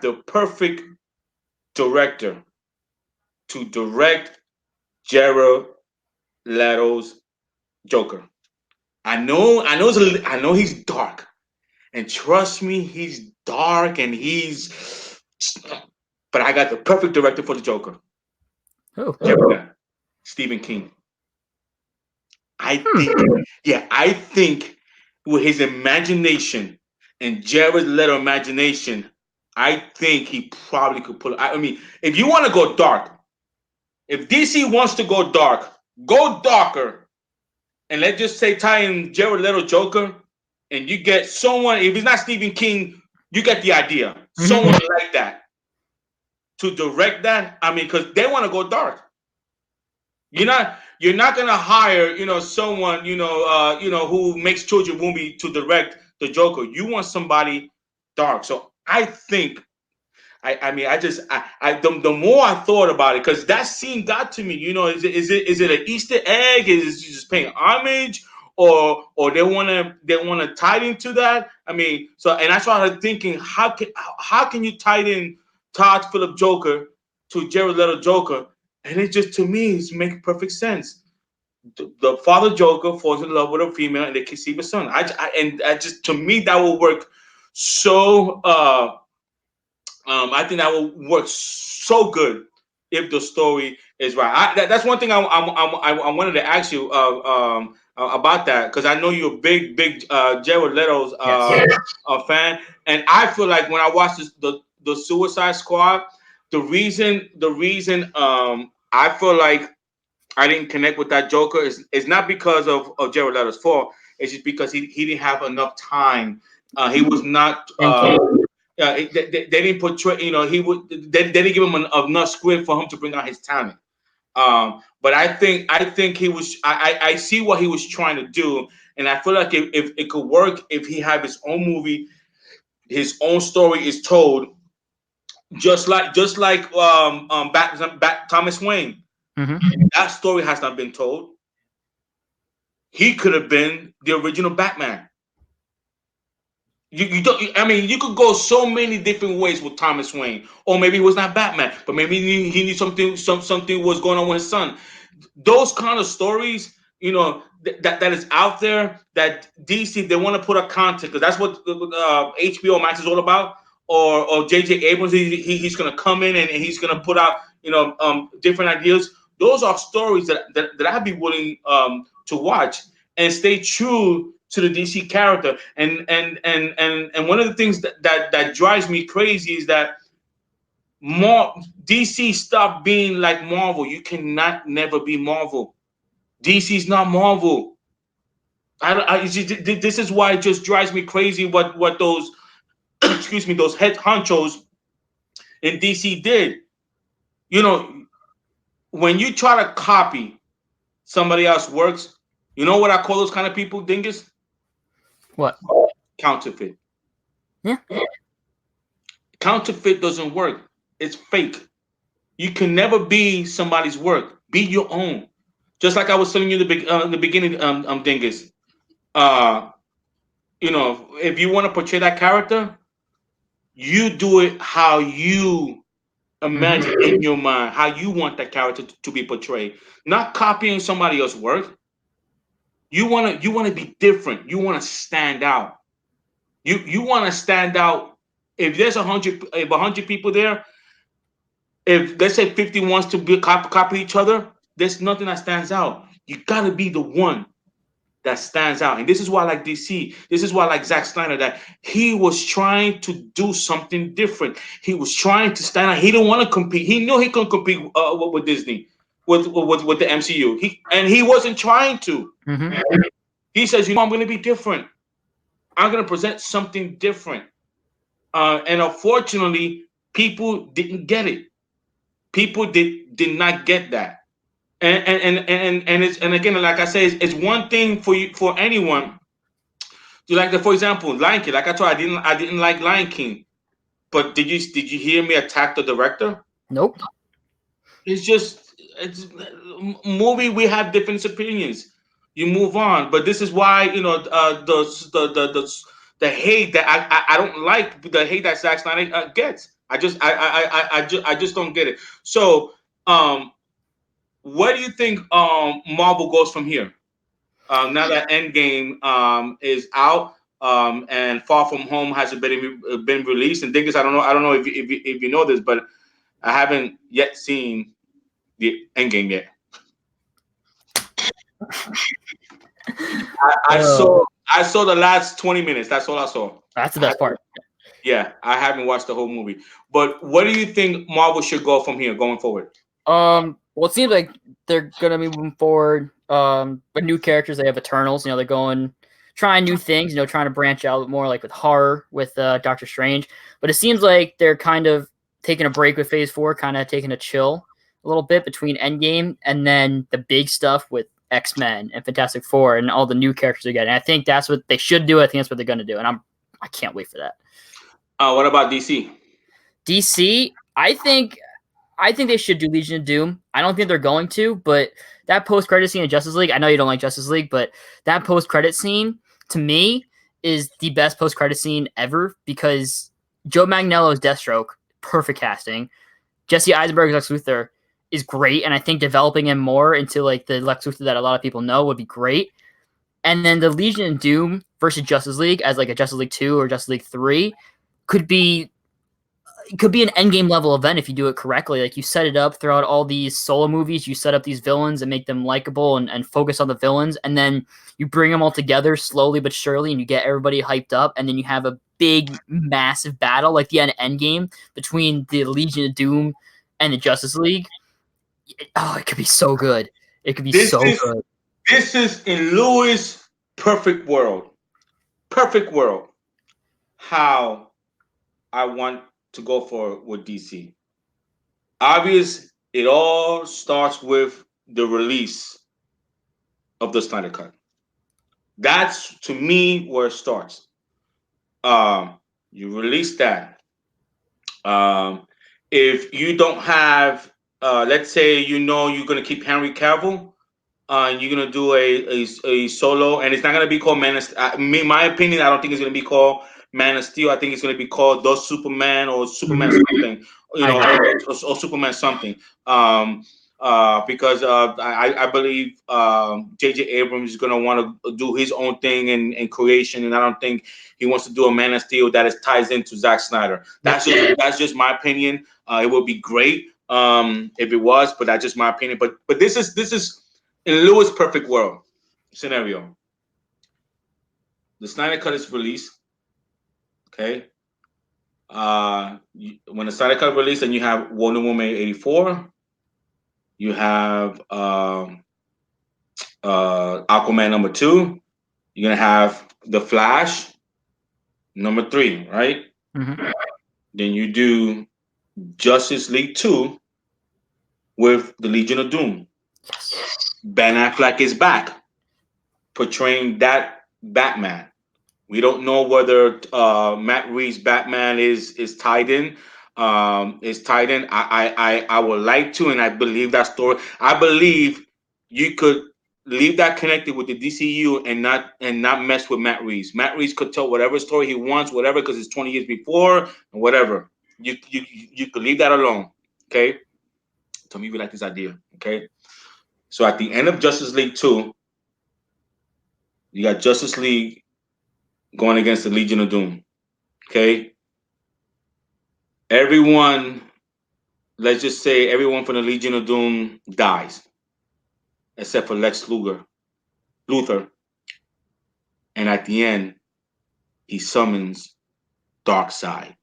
the perfect director to direct Jared Leto's Joker. I know he's dark, and trust me, he's dark, and but I got the perfect director for the Joker. Oh, Stephen King. I hmm. think, yeah, I think with his imagination and Jared Leto imagination, I think he probably could pull. I mean, if you want to go dark, if DC wants to go darker, and let's just say tie in Jared Leto Joker, and you get someone. If it's not Stephen King, you get the idea. Mm-hmm. Someone like that to direct that. I mean, because they want to go dark. You're not gonna hire someone who makes children movie to direct the Joker. You want somebody dark. So I think I mean, the more I thought about it, because that scene got to me. Is it an Easter egg? Is it just paying homage, or they wanna tie into that? I mean, so and I started thinking, how can you tie in Todd Phillip Joker to Jared Leto Joker? And it just to me is make perfect sense. The father Joker falls in love with a female, and they conceive a son. And I just to me that will work so. I think that will work so good if the story is right. That's one thing I wanted to ask you about that, because I know you're a big Jared Leto's Yes. fan, and I feel like when I watched the Suicide Squad, the reason I feel like I didn't connect with that Joker is not because of Jared Leto's fault. It's just because he didn't have enough time. He was not. And King. Yeah, they didn't portray. They didn't give him enough script for him to bring out his talent. But I think he was. I see what he was trying to do, and I feel like if it could work if he had his own movie, his own story is told, just like Thomas Wayne. Mm-hmm. That story has not been told. He could have been the original Batman. You don't. I mean, you could go so many different ways with Thomas Wayne, or maybe he was not Batman, but maybe he knew something was going on with his son. Those kind of stories, that is out there, that DC they want to put a content, because that's what HBO Max is all about, or J.J. Abrams, he's gonna come in and he's gonna put out different ideas. Those are stories that I'd be willing to watch and stay true to the DC character. And one of the things that drives me crazy is that More DC stop being like Marvel. You cannot never be Marvel. DC's not Marvel. This is why it just drives me crazy what those excuse me, those head honchos in DC did. You know, when you try to copy somebody else's works, you know what I call those kind of people, Dingus? What? Counterfeit. Yeah. Counterfeit doesn't work. It's fake. You can never be somebody's work. Be your own. Just like I was telling you in the beginning, Dingus. Uh, if you want to portray that character, you do it how you imagine in your mind, how you want that character to be portrayed. Not copying somebody else's work. You wanna be different. You wanna stand out. You wanna stand out. If there's 100 people there, if let's say 50 wants to copy each other, there's nothing that stands out. You gotta be the one that stands out. And this is why I like DC. This is why I like Zack Snyder, that he was trying to do something different. He was trying to stand out. He didn't want to compete. He knew he couldn't compete with Disney, with the MCU. He wasn't trying to. Mm-hmm. He says, I'm going to be different. I'm going to present something different. And unfortunately, people didn't get it. People did not get that. And again, like I say, it's one thing for anyone to like for example, Lion King. Like I told you, I didn't like Lion King. But did you hear me attack the director? Nope. It's movie. We have different opinions. You move on. But this is why the hate that I don't like, the hate that Zack Snyder gets. I just don't get it. So where do you think Marvel goes from here? Now that Endgame is out, and Far From Home has been released, and Dingus, I don't know if you know this, but I haven't yet seen the Endgame yet. I saw the last 20 minutes. That's all I saw. That's the best part. Yeah, I haven't watched the whole movie. But what do you think Marvel should go from here, going forward? Well, it seems like they're gonna be moving forward. With new characters, they have Eternals. They're going trying new things. Trying to branch out more, like with horror with Doctor Strange. But it seems like they're kind of taking a break with Phase 4, kind of taking a chill a little bit between Endgame and then the big stuff with X-Men and Fantastic Four and all the new characters they're getting. I think that's what they should do. I think that's what they're gonna do, and I can't wait for that. What about DC? DC, I think they should do Legion of Doom. I don't think they're going to, but that post-credit scene in Justice League, I know you don't like Justice League, but that post-credit scene, to me, is the best post-credit scene ever because Joe Manganiello's Deathstroke, perfect casting. Jesse Eisenberg's Lex Luthor is great, and I think developing him more into like the Lex Luthor that a lot of people know would be great. And then the Legion of Doom versus Justice League as like a Justice League 2 or Justice League 3 could be an endgame level event if you do it correctly. Like you set it up throughout all these solo movies, you set up these villains and make them likable and focus on the villains, and then you bring them all together slowly but surely, and you get everybody hyped up, and then you have a big, massive battle like the endgame between the Legion of Doom and the Justice League. It could be so good. It could be good. This is in Lewis' perfect world. Perfect world. How I want to go for with DC. Obvious, it all starts with the release of the Snyder Cut. That's to me where it starts. You release that. If you don't have, let's say you're gonna keep Henry Cavill, you're gonna do a solo, and it's not gonna be called Man of Steel. My opinion, I don't think it's gonna be called Man of Steel. I think it's gonna be called The Superman or Superman something, or Superman something. Because I believe J.J. Abrams is gonna want to do his own thing in creation, and I don't think he wants to do a Man of Steel that ties into Zack Snyder. That's just my opinion. It would be great if it was, but that's just my opinion. But this is in Lewis' perfect world scenario. The Snyder Cut is released. Okay. When the Snyder Cut released, then you have Wonder Woman 84. You have Aquaman number 2. You're gonna have the Flash number 3, right? Mm-hmm. Then you do Justice League 2 with the Legion of Doom. Yes. Ben Affleck is back portraying that Batman. We don't know whether Matt Reeves' Batman is tied in. Is tied in. I would like to, and I believe that story. I believe you could leave that connected with the DCU and not mess with Matt Reeves. Matt Reeves could tell whatever story he wants, whatever, because it's 20 years before and whatever. You could leave that alone. Okay. Tell me if you like this idea. Okay. So at the end of Justice League 2, you got Justice League going against the Legion of Doom. Okay. Everyone, let's just say everyone from the Legion of Doom dies, except for Lex Luthor. And at the end, he summons Darkseid.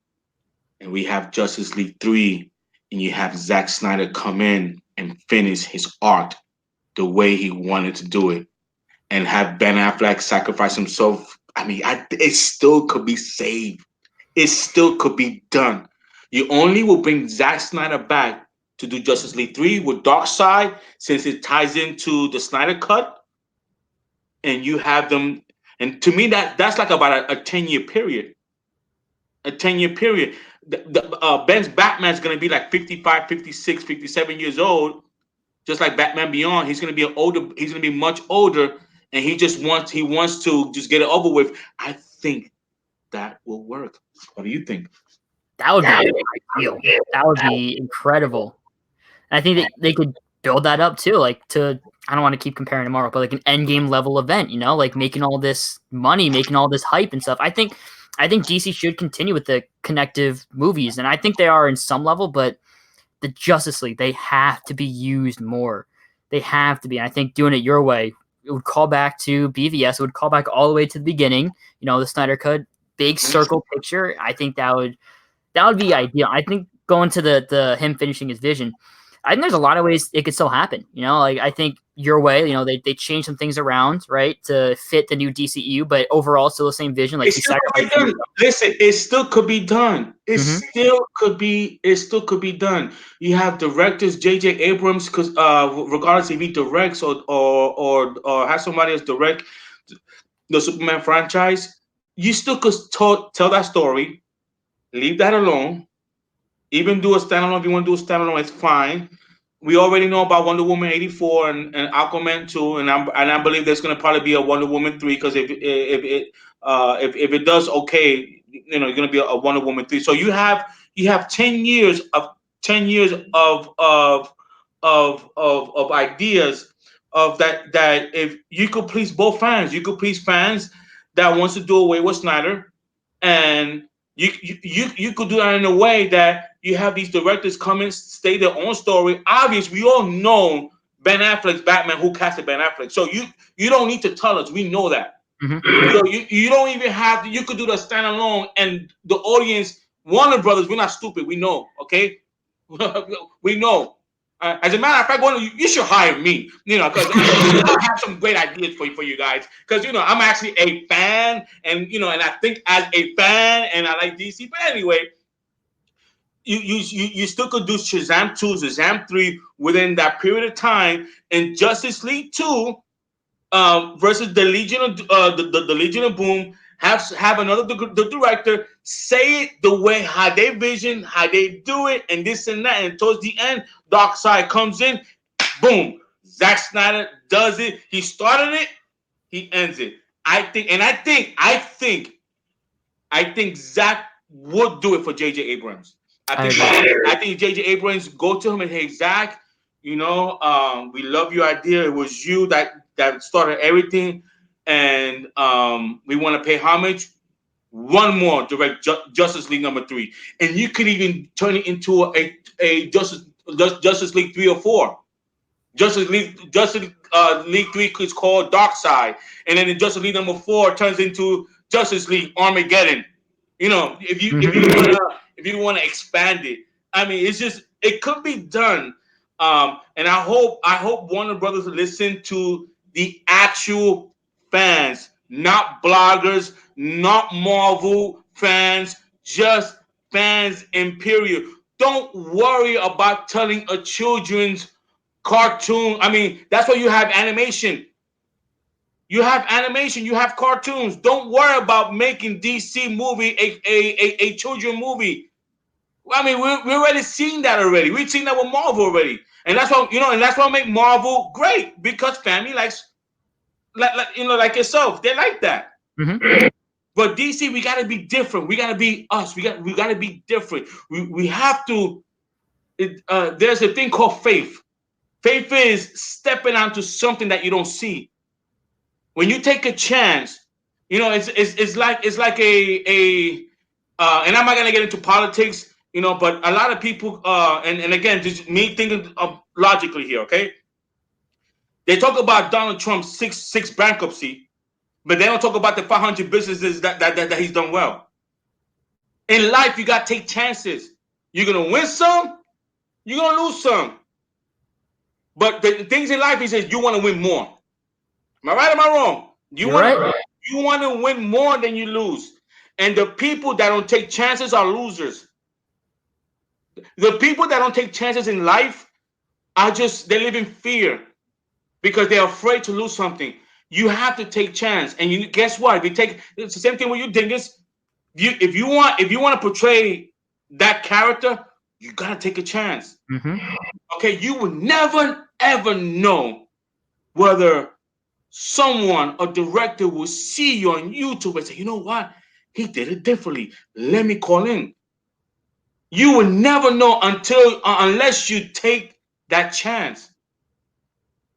And we have Justice League 3, and you have Zack Snyder come in and finish his arc the way he wanted to do it. And have Ben Affleck sacrifice himself. I mean, it still could be saved. It still could be done. You only will bring Zack Snyder back to do Justice League 3 with Darkseid, since it ties into the Snyder Cut, and you have them. And to me, that's like about a 10-year period. A 10-year period. Ben's Batman's going to be like 55, 56, 57 years old, just like Batman Beyond. He's going to be older. He's going to be much older, and he wants to just get it over with. I think that will work. What do you think? That would be ideal. That would be incredible. And I think that they could build that up too, like to. I don't want to keep comparing to Marvel, but like an Endgame level event, like making all this money, making all this hype and stuff. I think DC should continue with the connective movies, and I think they are in some level, but the Justice League, they have to be used more. They have to be. And I think doing it your way, it would call back to BVS. It would call back all the way to the beginning. The Snyder Cut, big circle picture. I think that would be ideal. I think going to the him finishing his vision. I think there's a lot of ways it could still happen. Like I think your way. They changed some things around, right, to fit the new DCU, but overall still the same vision. Like It still could be done. Listen, it still could be done. It Mhm. still could be. It still could be done. You have directors J.J. Abrams, because regardless if he directs or has somebody else direct the Superman franchise, you still could tell that story. Leave that alone. Even do a standalone. If you want to do a standalone, it's fine. We already know about Wonder Woman 84 and Aquaman 2, and I believe there's going to probably be a Wonder Woman 3, because if it does okay, you're going to be a Wonder Woman 3. So you have 10 years of 10 years of ideas of that if you could please both fans, you could please fans that wants to do away with Snyder, and you could do that in a way that you have these directors come in, state their own story. Obviously, we all know Ben Affleck's Batman, who casted Ben Affleck. So you don't need to tell us. We know that. Mhm. So you don't even have to. You could do the standalone, and the audience, Warner Brothers, we're not stupid. We know, okay? We know. As a matter of fact, you should hire me, because I have some great ideas for you guys. Because I'm actually a fan, and I think as a fan, and I like DC. But anyway, you still could do Shazam 2, Shazam 3 within that period of time, and Justice League 2 versus the Legion of the Legion of Boom. Have another the director say it the way how they vision, how they do it, and this and that. And towards the end, Darkseid comes in, boom. Zack Snyder does it. He started it, he ends it. I think Zack would do it for J.J. Abrams. I I think agree. I think J.J. Abrams go to him and, hey, Zack, we love your idea. It was you that started everything, and we want to pay homage. One more direct Justice League number 3, and you could even turn it into a Justice League 3 or 4. Justice League 3 is called Dark Side, and then the Justice League number 4 turns into Justice League Armageddon. You know, if you if Mhm. you wanna if you want to expand it, I mean, it's just it could be done. And I hope Warner Brothers listen to the actual fans, not bloggers, not Marvel fans, just fans in period. Don't worry about telling a children's cartoon. I mean, that's why you have animation. You have animation, you have cartoons. Don't worry about making DC movie a children movie. I mean, we already seen that already. We've seen that with Marvel already, and that's why and that's what make Marvel great because family likes like yourself. They like that. Mhm. But DC, we gotta be different. We gotta be us. We gotta be different. We have to. There's a thing called faith. Faith is stepping onto something that you don't see. When you take a chance, it's like and I'm not gonna get into politics, but a lot of people and again, just me thinking of logically here, okay? They talk about Donald Trump's six bankruptcy, but they don't talk about the 500 businesses that he's done well. In life, you gotta take chances. You're gonna win some, you're gonna lose some. But the things in life, he says, you want to win more. Am I right? Am I wrong? You You're want right. to you want to win more than you lose. And the people that don't take chances are losers. The people that don't take chances in life are just they live in fear because they're afraid to lose something. You have to take chance, and you guess what? If you take it's the same thing with you, Dingus. If you want to portray that character, you gotta take a chance. Mhm. Okay, you will never ever know whether someone, a director, will see you on YouTube and say, you know what? He did it differently. Let me call in. You will never know unless you take that chance.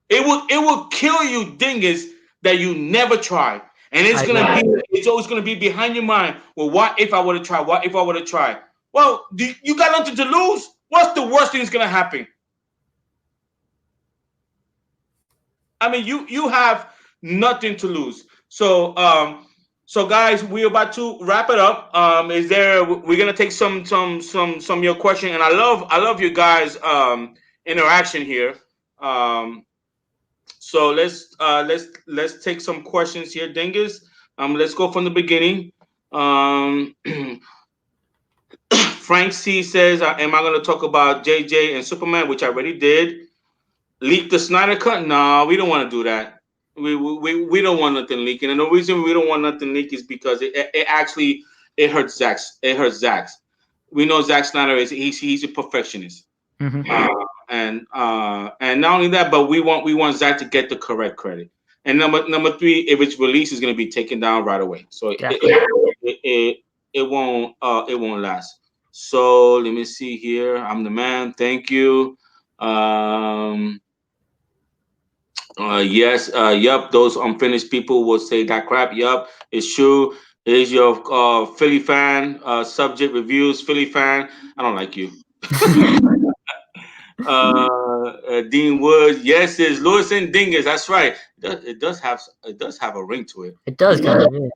It will kill you, dingus, that you never tried. And I agree. it's always gonna be behind your mind. Well, what if I would have tried? What if I would have tried? Well, you got nothing to lose. What's the worst thing that's gonna happen? I mean, you have nothing to lose. So guys, we're about to wrap it up. Is there? We're gonna take some of your question, and I love you guys interaction here. Um, so let's take some questions here, Dingus. Let's go from the beginning. Um, Frank C says, "Am I gonna talk about JJ and Superman, which I already did?" Leak the Snyder Cut? No, we don't want to do that. We don't want nothing leaking, and the reason we don't want nothing leak is because it actually it hurts Zach's. It hurts Zach's. We know Zack Snyder is he's a perfectionist, Mhm. and not only that, but we want Zach to get the correct credit. And number three, if it's released, it's going to be taken down right away. So Exactly. it won't last. So let me see here. I'm the man. Thank you. Um, yes, yup, those unfinished people will say that crap. Yup, it's true. Here's your Philly fan, subject reviews, Philly fan. I don't like you. Dean Woods, yes, it's Lewis and Dingus. That's right. It does have a ring to it. It does kind of. Yeah.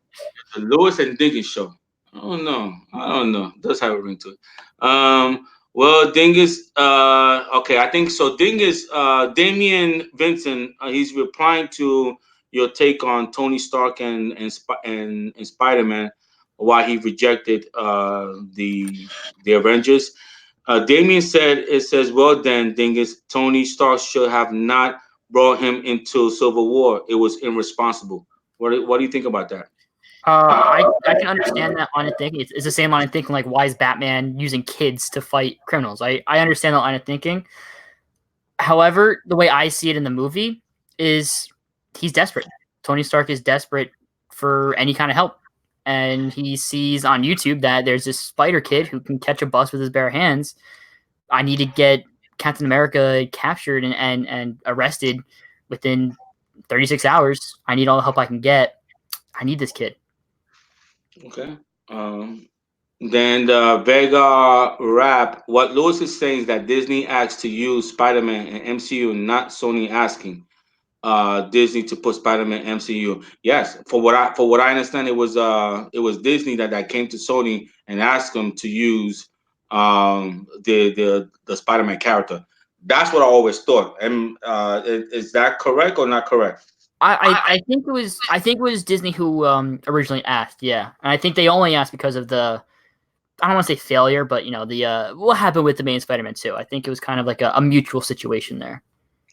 The Lewis and Dingus show. I don't know. It does have a ring to it. Well, Dingus. Okay, I think so. Dingus. Damian Vincent. He's replying to your take on Tony Stark and Spider Man, why he rejected the Avengers. Damien said it says, well then, Dingus, Tony Stark should have not brought him into Civil War. It was irresponsible. What do you think about that? I can understand that line of thinking. It's the same line of thinking like why is Batman using kids to fight criminals? I understand that line of thinking. However, the way I see it in the movie is he's desperate. Tony Stark is desperate for any kind of help. And he sees on YouTube that there's this spider kid who can catch a bus with his bare hands. I need to get Captain America captured and arrested within 36 hours. I need all the help I can get. I need this kid. Okay. Um, then the Vega rap. What Lewis is saying is that Disney asked to use Spider-Man and MCU, not Sony asking. Disney to put Spider-Man MCU. Yes, for what I understand, it was Disney that came to Sony and asked them to use the Spider-Man character. That's what I always thought. And is that correct or not correct? I think it was Disney who originally asked, yeah, and I think they only asked because of the I don't want to say failure, but the what happened with the main Spider-Man 2. I think it was kind of like a mutual situation there.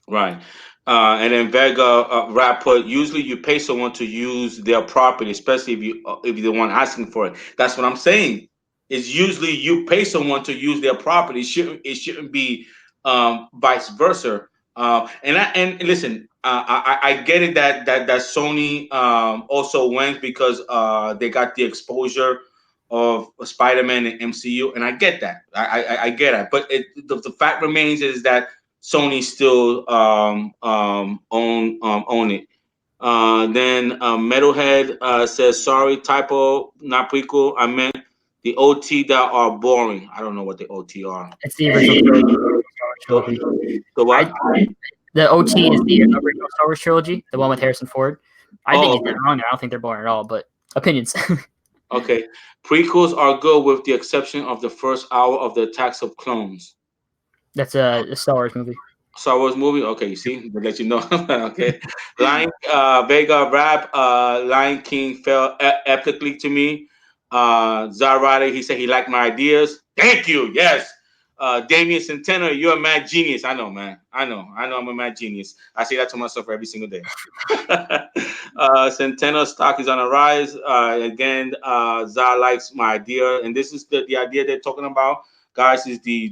Right. And then Vega Rap put usually you pay someone to use their property, especially if you're the one asking for it. That's what I'm saying. Is usually you pay someone to use their property. It shouldn't be vice versa. And listen, I get it that Sony also went because they got the exposure of Spider-Man and MCU, and I get that. I get it. But the fact remains is that Sony still own it. Then Metalhead says sorry typo, not prequel. I meant the OT that are boring. I don't know what the OT are. It's the original Star Wars trilogy. The what? The OT is the original Star Wars trilogy, the one with Harrison Ford. I think he's Okay. dead wrong. I don't think they're boring at all, but opinions. Okay. Prequels are good with the exception of the first hour of the Attacks of Clones. That's a Star Wars movie. Star Wars movie. Okay, you see, to let you know. Okay, Lion Vega rap. Lion King fell epically to me. Zarate, he said he liked my ideas. Thank you. Yes. Damien Centeno, you're a mad genius. I know, man. I know. I'm a mad genius. I say that to myself every single day. Centeno stock is on a rise. Again, Zar likes my idea, and this is the idea they're talking about, guys. Is the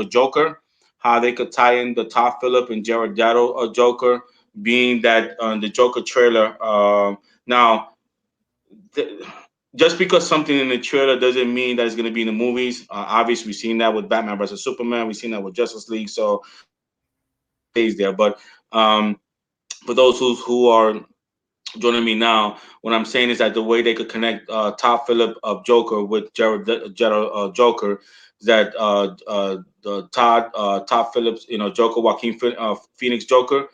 Joker, how they could tie in the Todd Phillip and Jared Leto Joker, being that the Joker trailer. Now, th- just because something in the trailer doesn't mean that it's going to be in the movies. Obviously, we've seen that with Batman versus Superman. We've seen that with Justice League. So stays there. But um, for those who are joining me now, what I'm saying is that the way they could connect Todd Phillip of Joker with Jared Joker is that the Todd Phillips, Joker, Phoenix Joker,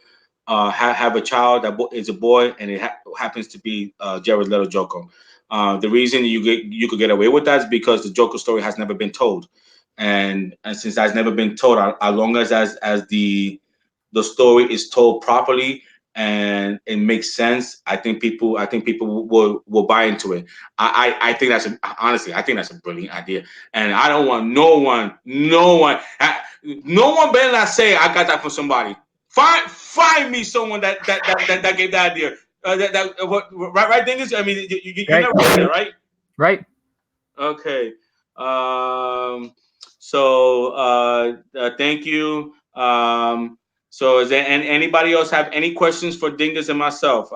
have a child that is a boy, and it happens to be Jared Leto Joker. The reason you could get away with that is because the Joker story has never been told, and since that's never been told, as long as the story is told properly and it makes sense, I think people will buy into it. I think honestly, I think that's a brilliant idea, and I don't want no one better not say I got that from somebody. Find me someone that gave that idea. What right thing is, I mean, you Right, never heard that, right? right. Okay. Um, so thank you. So is there anybody else have any questions for Dingus and myself?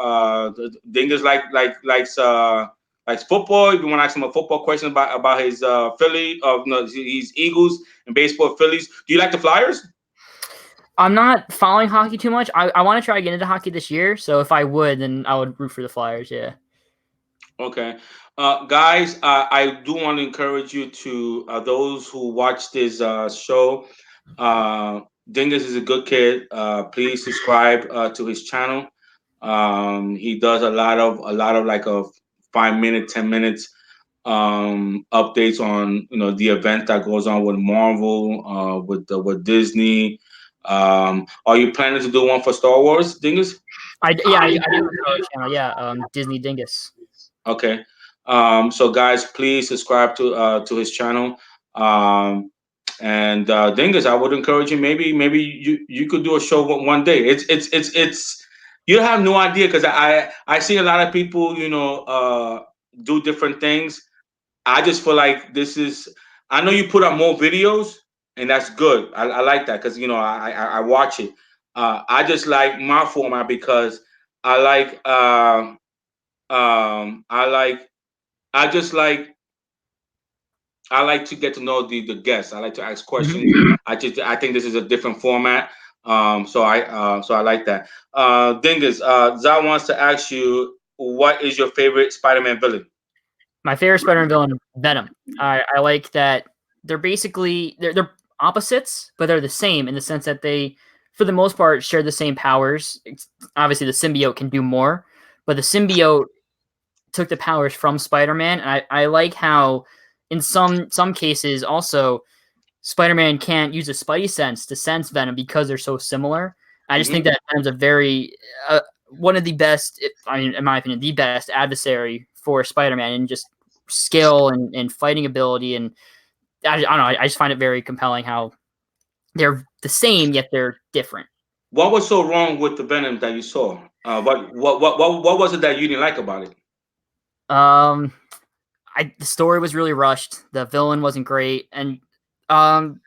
Dingus likes football. If you want to ask him a football question about his Philly of no, he's Eagles and baseball Phillies. Do you like the Flyers? I'm not following hockey too much. I want to try to get into hockey this year. So if I would, then I would root for the Flyers. Yeah. Okay. Guys, I do want to encourage you to those who watch this show. Uh, Dingus is a good kid. Please subscribe to his channel. He does a lot of like a 5 minute, 10 minutes updates on the event that goes on with Marvel, with Disney. Are you planning to do one for Star Wars, Dingus? I do have a Star Wars channel. Yeah. Disney Dingus. Okay. So guys, please subscribe to his channel. And Dingus, I would encourage you. Maybe you could do a show one day. It's you have no idea because I see a lot of people do different things. I just feel like this is. I know you put out more videos, and that's good. I like that because I watch it. I just like my format because I like I like I just like I like to get to know the guests. I like to ask questions. Mhm. I think this is a different format. So I like that. Dingus, Zal wants to ask you, what is your favorite Spider-Man villain? My favorite Spider-Man villain, Venom. I like that they're basically they're opposites, but they're the same in the sense that they for the most part, share the same powers. Obviously, the symbiote can do more, but the symbiote took the powers from Spider-Man, and I like how in some cases also Spider-Man can't use a Spidey sense to sense Venom because they're so similar. I just think that Venom's a very one of the best, I mean, in my opinion, the best adversary for Spider-Man in just skill and fighting ability. And I don't know, I just find it very compelling how they're the same yet they're different. What was so wrong with the Venom that you saw? What was it that you didn't like about it? Um, the story was really rushed. The villain wasn't great, and um,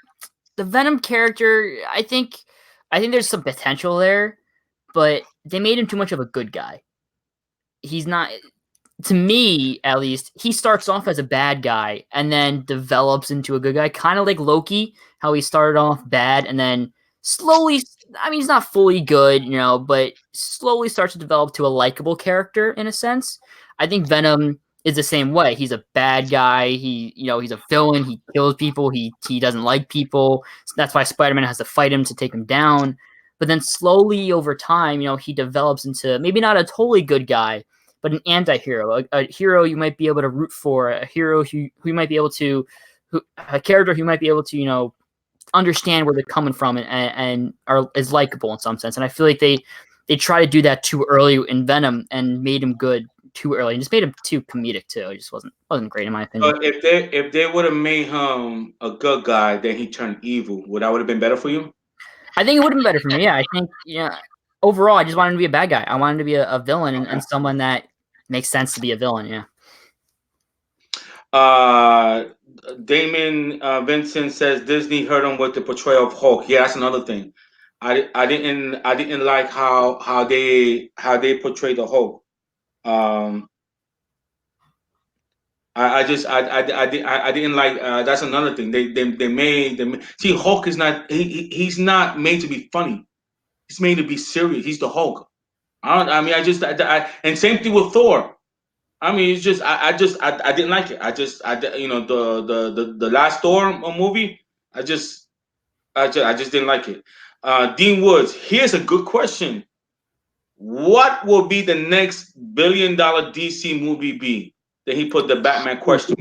the Venom character, I think there's some potential there, but they made him too much of a good guy. He's not, to me at least. He starts off as a bad guy and then develops into a good guy, kind of like Loki, how he started off bad and then slowly. I mean, he's not fully good, but slowly starts to develop to a likable character in a sense. I think Venom is the same way. He's a bad guy. He's a villain. He kills people. He doesn't like people. So that's why Spider-Man has to fight him to take him down. But then slowly over time, he develops into maybe not a totally good guy, but an anti-hero, a hero you might be able to root for, a hero who might be able to, a character who might be able to, understand where they're coming from and is likable in some sense. And I feel like they try to do that too early in Venom and made him good too early and just made him too comedic too. It just wasn't great in my opinion. If they would have made him a good guy, then he turned evil, would have been better for you? I think it would have been better for me. Yeah, I think overall, I just wanted him to be a bad guy. I wanted him to be a villain and someone that makes sense to be a villain. Yeah. Damon Vincent says Disney hurt him with the portrayal of Hulk. Yeah, that's another thing. I didn't like how they portrayed the Hulk. Um, I didn't like. That's another thing. They made them see Hulk is not he's not made to be funny. He's made to be serious. He's the Hulk. I mean, and same thing with Thor. I mean, it's just I didn't like it. The last Thor movie. I just didn't like it. Dean Woods. Here's a good question. What will be the next $1 billion DC movie be? Then he put the Batman question.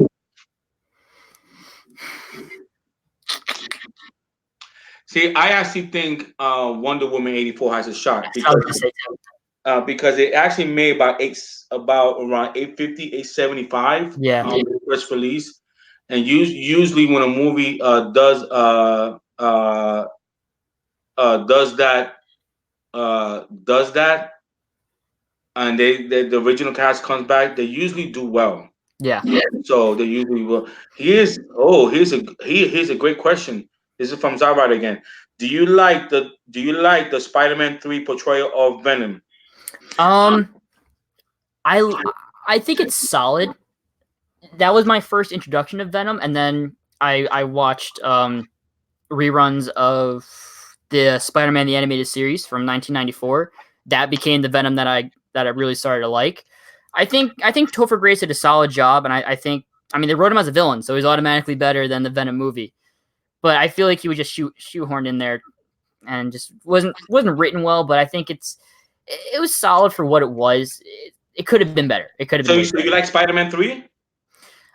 See, I actually think Wonder Woman 84 has a shot because it actually made about around 850, 875. Yeah. First release, and usually when a movie does that, and the original cast comes back, they usually do well. Yeah. So they usually will. Here's a great question. This is from Zavat again. Do you like the Spider-Man 3 portrayal of Venom? I think it's solid. That was my first introduction of Venom, and then I watched reruns of the Spider-Man the Animated Series from 1994. That became the Venom that I really started to like. I think Topher Grace did a solid job, and I think they wrote him as a villain, so he's automatically better than the Venom movie. But I feel like he was just shoehorned in there, and just wasn't written well. But I think it was solid for what it was. It could have been better. It could have been. So you like Spider-Man 3?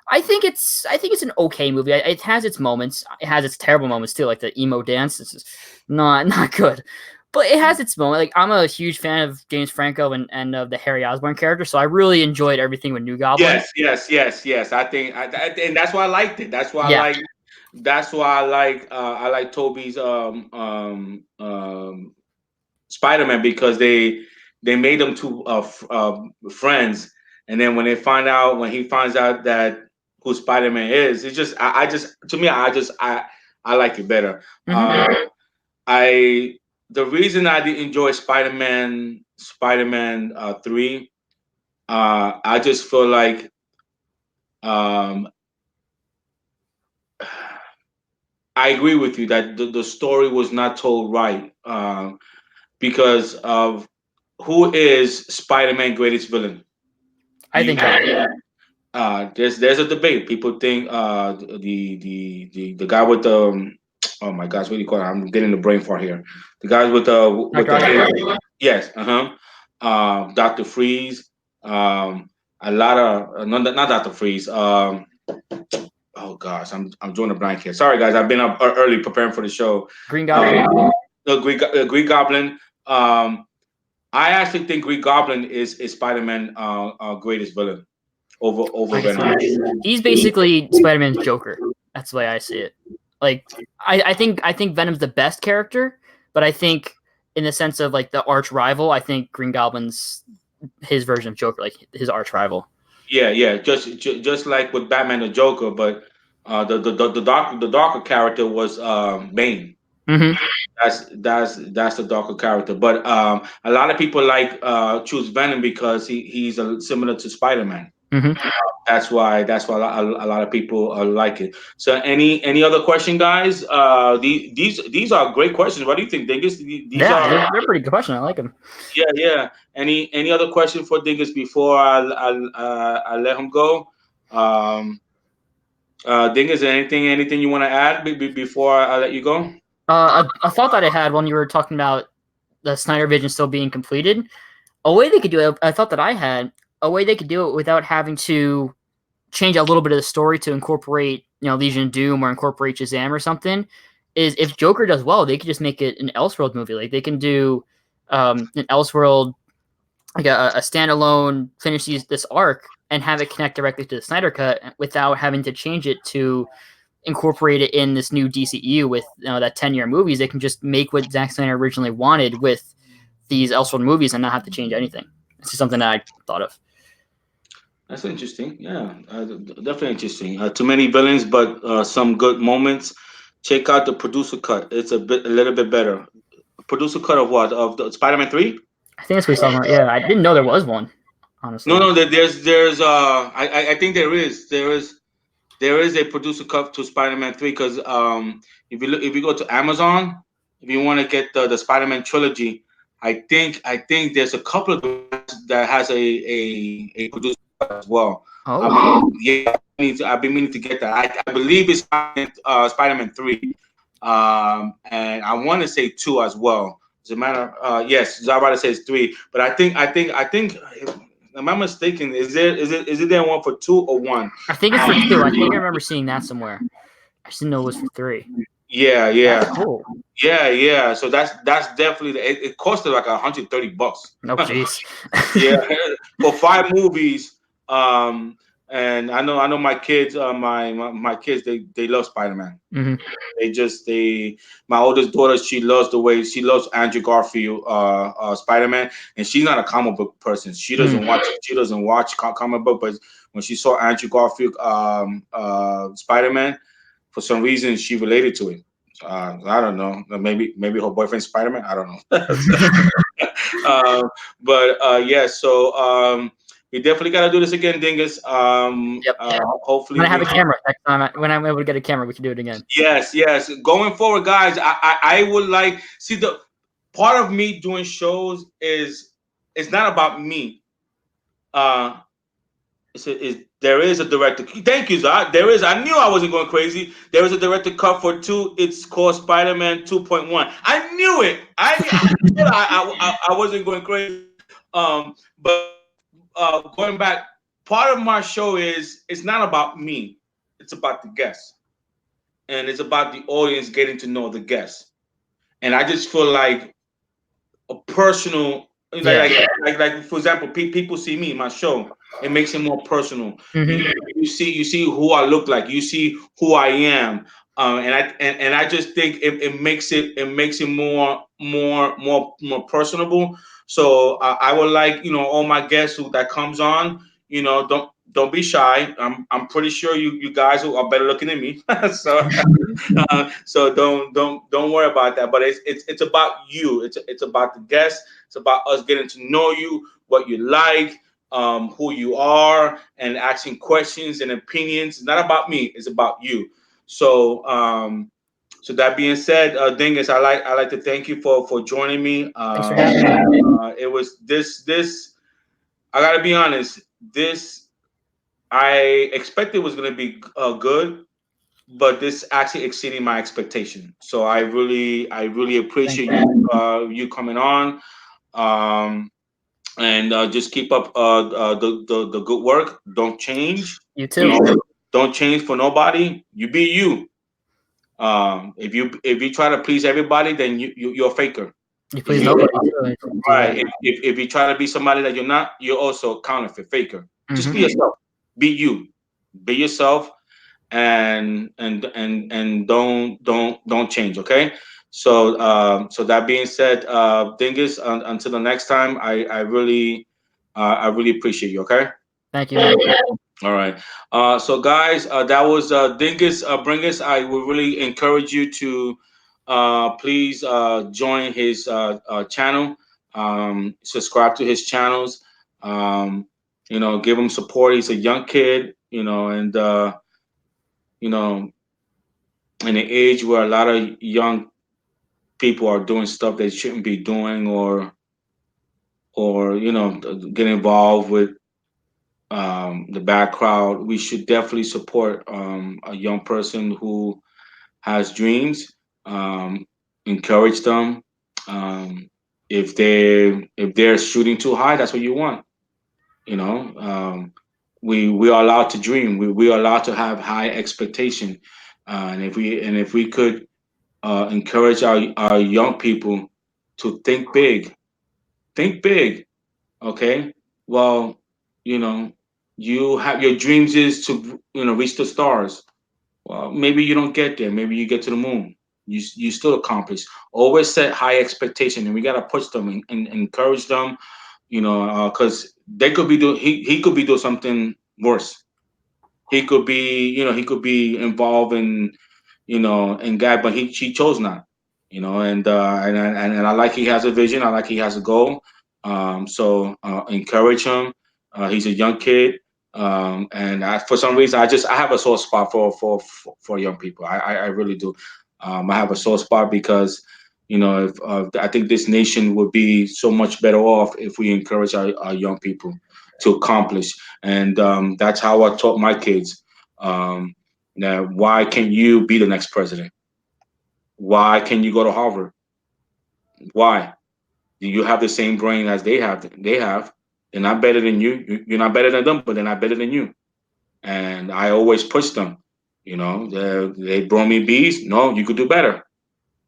I think it's an okay movie. It has its moments. It has its terrible moments too, like the emo dance. This is not good. But it has its moment. Like, I'm a huge fan of James Franco and of the Harry Osborn character, so I really enjoyed everything with New Goblin. Yes. I think, and that's why I liked it. That's why I like Toby's Spider-Man, because they made them two friends, and then when he finds out that who Spider-Man is, it's just to me I like it better. Mm-hmm. The reason I didn't enjoy Spider-Man 3, I just feel like I agree with you that the story was not told right, because of who is Spider-Man greatest villain. I think there's a debate. People think the guy with the Oh my gosh, what do you call it? I'm getting the brain fart here. The guys with the yes, Dr. Freeze, a lot of not Dr. Freeze. Oh gosh, I'm drawing a blank here. Sorry guys, I've been up early preparing for the show. Green Goblin. The Greek Goblin. I actually think Greek Goblin is Spider-Man greatest villain over I can see Venom. that. He's basically Spider-Man's Joker. That's the way I see it. Like I think Venom's the best character, but I think in the sense of like the arch rival, I think Green Goblin's his version of Joker, like his arch rival. Yeah. Just like with Batman the Joker, but the darker character was Bane. Mm-hmm. That's the darker character. But a lot of people like choose Venom because he's similar to Spider Man. Mm-hmm. That's why a lot of people like it. So any other question, guys? These are great questions. What do you think, Dingus? These Yeah, are they're pretty good question. I like them. yeah. Any other question for Dingus before I let him go? Um, Dingus, anything you want to add before I let you go? A thought that I had when you were talking about the Snyder Vision still being completed, a way they could do it, I thought that I had a way they could do it without having to change a little bit of the story to incorporate, Legion of Doom or incorporate Shazam or something, is if Joker does well, they could just make it an Elseworld movie. Like they can do an Elseworld, like a standalone, finish this arc and have it connect directly to the Snyder Cut without having to change it to incorporate it in this new DCEU with that 10-year movies. They can just make what Zack Snyder originally wanted with these Elseworld movies and not have to change anything. It's just something that I thought of. That's interesting. Yeah, definitely interesting. Too many villains, but some good moments. Check out the producer cut. It's a little bit better. Producer cut of what? Of the Spider-Man 3? I think that's what he's talking about. Yeah, I didn't know there was one, No, honestly. no. There's I think there is a producer cut to Spider-Man 3 because if you go to Amazon, if you want to get the Spider-Man trilogy, I think there's a couple of them that has a producer cut as well. Oh, Yeah, I've been meaning to get that. I believe it's Spider-Man 3, and I want to say 2 as well. As a matter, yes, Zabata says 3, but I think. Am I mistaken? Is it there one for 2 or 1? I think it's for 2. I think I remember seeing that somewhere. I just didn't know it was for 3. Yeah, That's yeah, cool. yeah. So that's definitely it costed like $130. Oh, jeez. Yeah, for 5 movies. Um, and I know my kids, my kids, they love Spider Man. Hmm. They my oldest daughter, she loves Andrew Garfield, Spider Man, and she's not a comic book person. She doesn't watch comic book, but when she saw Andrew Garfield, Spider Man, for some reason she related to it. I don't know. Maybe her boyfriend's Spider Man. I don't know. But yeah, so we definitely got to do this again, Dingus. Yep. Hopefully When I have we a camera next time, when I'm able to get a camera, we can do it again. yes. Going forward, guys, I would like see the part of me doing shows is it's not about me. Uh, there is a director. Thank you, Zach. There is. I knew I wasn't going crazy. There is a director cut for 2. It's called Spider-Man 2.1. I knew it. I wasn't going crazy. But going back, part of my show is it's not about me. It's about the guests, and it's about the audience getting to know the guests. And I just feel like a personal, Yeah. like for example, people see me, my show. It makes it more personal. Hmm. You see who I look like. You see who I am. And I just think it makes it more personable. So I would like all my guests that comes on. Don't be shy. I'm pretty sure you guys are better looking than me. So so don't worry about that. But it's about you. It's about the guests. It's about us getting to know you, what you like, who you are, and asking questions and opinions. It's not about me. It's about you. So so that being said, Dingus, I like to thank you for joining me. Thanks for having me. It was this. I gotta be honest. This I expected was gonna be good, but this actually exceeding my expectation. So I really Thank appreciate you. you you coming on. Um, and just keep up the good work. Don't change. You You too. know, don't change for nobody. You be you. If you try to please everybody, then you're a faker. You If please you nobody too if you do right, that. if you try to be somebody that you're not, you're also a counterfeit faker. Just Hmm. be yourself. Be you. Be yourself, and don't change. Okay. So so that being said, Dingus, until the next time, I really appreciate you. Okay. Thank you, man. All right. So guys, that was Dingus Bringus. I would really encourage you to please join his channel. Subscribe to his channels. Um, give him support. He's a young kid. And you know, in an age where a lot of young people are doing stuff they shouldn't be doing, or get involved with the bad crowd, we should definitely support a young person who has dreams. um, Encourage them. um, if they're shooting too high, that's what you want. you know we are allowed to dream. We are allowed to have high expectation. And if we could encourage our young people to think big. Think big. Okay. Well, you know, you have your dreams is to reach the stars. Well, maybe you don't get there. Maybe you get to the moon. You still accomplish. Always set high expectation, and we gotta push them and encourage them. Because they could be doing he could be doing something worse. He could be involved in God, but he chose not. And I like he has a vision. I like he has a goal. So encourage him. He's a young kid. And for some reason, I have a soft spot for young people. I really do. I have a soft spot because if I think this nation would be so much better off if we encourage our young people to accomplish. And that's how I taught my kids. Now, why can't you be the next president? Why can you go to Harvard? Why? Do you have the same brain as they have? They have. They're not better than you. You're not better than them, but they're not better than you. And I always push them. They brought me B's. No, you could do better.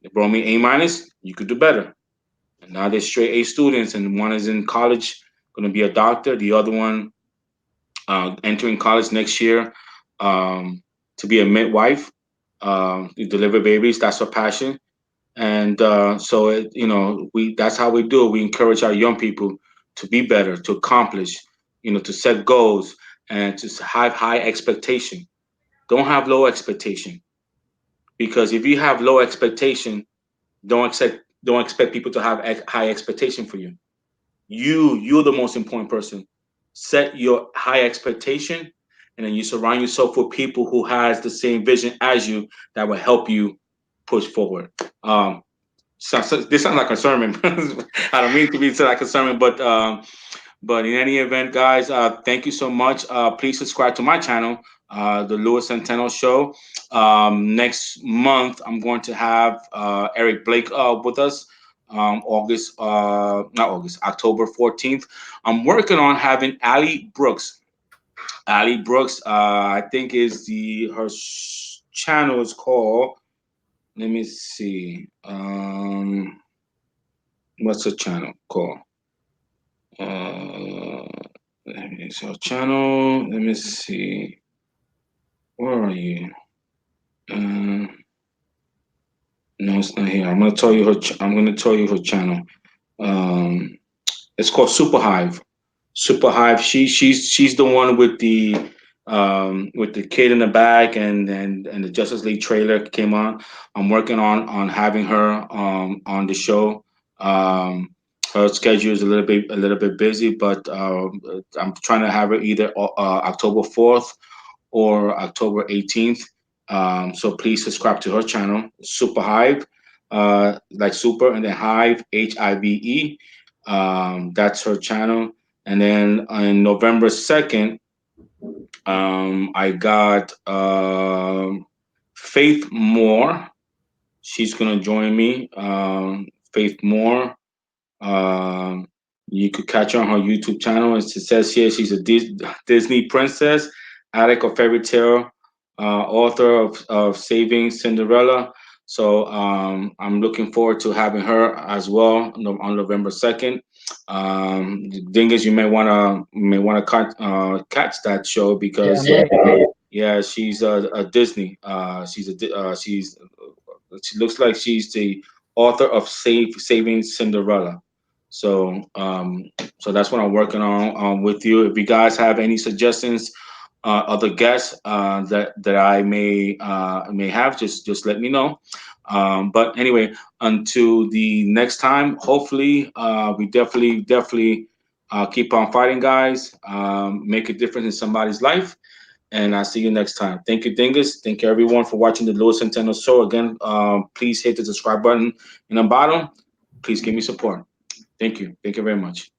They brought me A minus. You could do better. And now they're straight A students, and one is in college, going to be a doctor. The other one entering college next year um, to be a midwife, to deliver babies. That's her passion. And so we that's how we do it. We encourage our young people to be better, to accomplish, to set goals, and to have high expectation. Don't have low expectation, because if you have low expectation, don't expect people to have high expectation for you. You're the most important person. Set your high expectation, and then you surround yourself with people who has the same vision as you, that will help you push forward. This sounds like a sermon. I don't mean to be like a sermon, but in any event, guys, thank you so much. Please subscribe to my channel, the Louis Centeno Show. Next month, I'm going to have Eric Blake with us. Not August, October 14th. I'm working on having Ali Brooks. Ali Brooks, I think is channel is called. Let me see. What's the channel called? Uh, so channel. Let me see. Where are you? Uh, no, it's not here. I'm gonna tell you her. I'm gonna tell you her channel. Um, it's called Super Hive. Super Hive. She's the one with the kid in the back, and the Justice League trailer came on. I'm working on having her on the show. Um, Her schedule is a little bit busy, but I'm trying to have her either October 4th or October 18th. So please subscribe to her channel, Super Hive, like super and then Hive, Hive. That's her channel. And then on November 2nd, I got Faith Moore. She's gonna join me. Faith Moore. Um, you could catch her on her YouTube channel. It says here she's a Disney princess, addict of fairy tale, author of Saving Cinderella. So I'm looking forward to having her as well on November 2nd. Dingus, you may wanna catch that show Yeah, because I'm ready. yeah, she's a Disney. She looks like she's the author of Saving Cinderella. So so that's what I'm working on with you. If you guys have any suggestions, other guests that I may have, just let me know. But anyway, until the next time, hopefully we definitely keep on fighting, guys. Make a difference in somebody's life, and I'll see you next time. Thank you, Dingus. Thank you, everyone, for watching the Louis Centeno Show. Again, please hit the subscribe button in the bottom. Please give me support. Thank you. Thank you very much.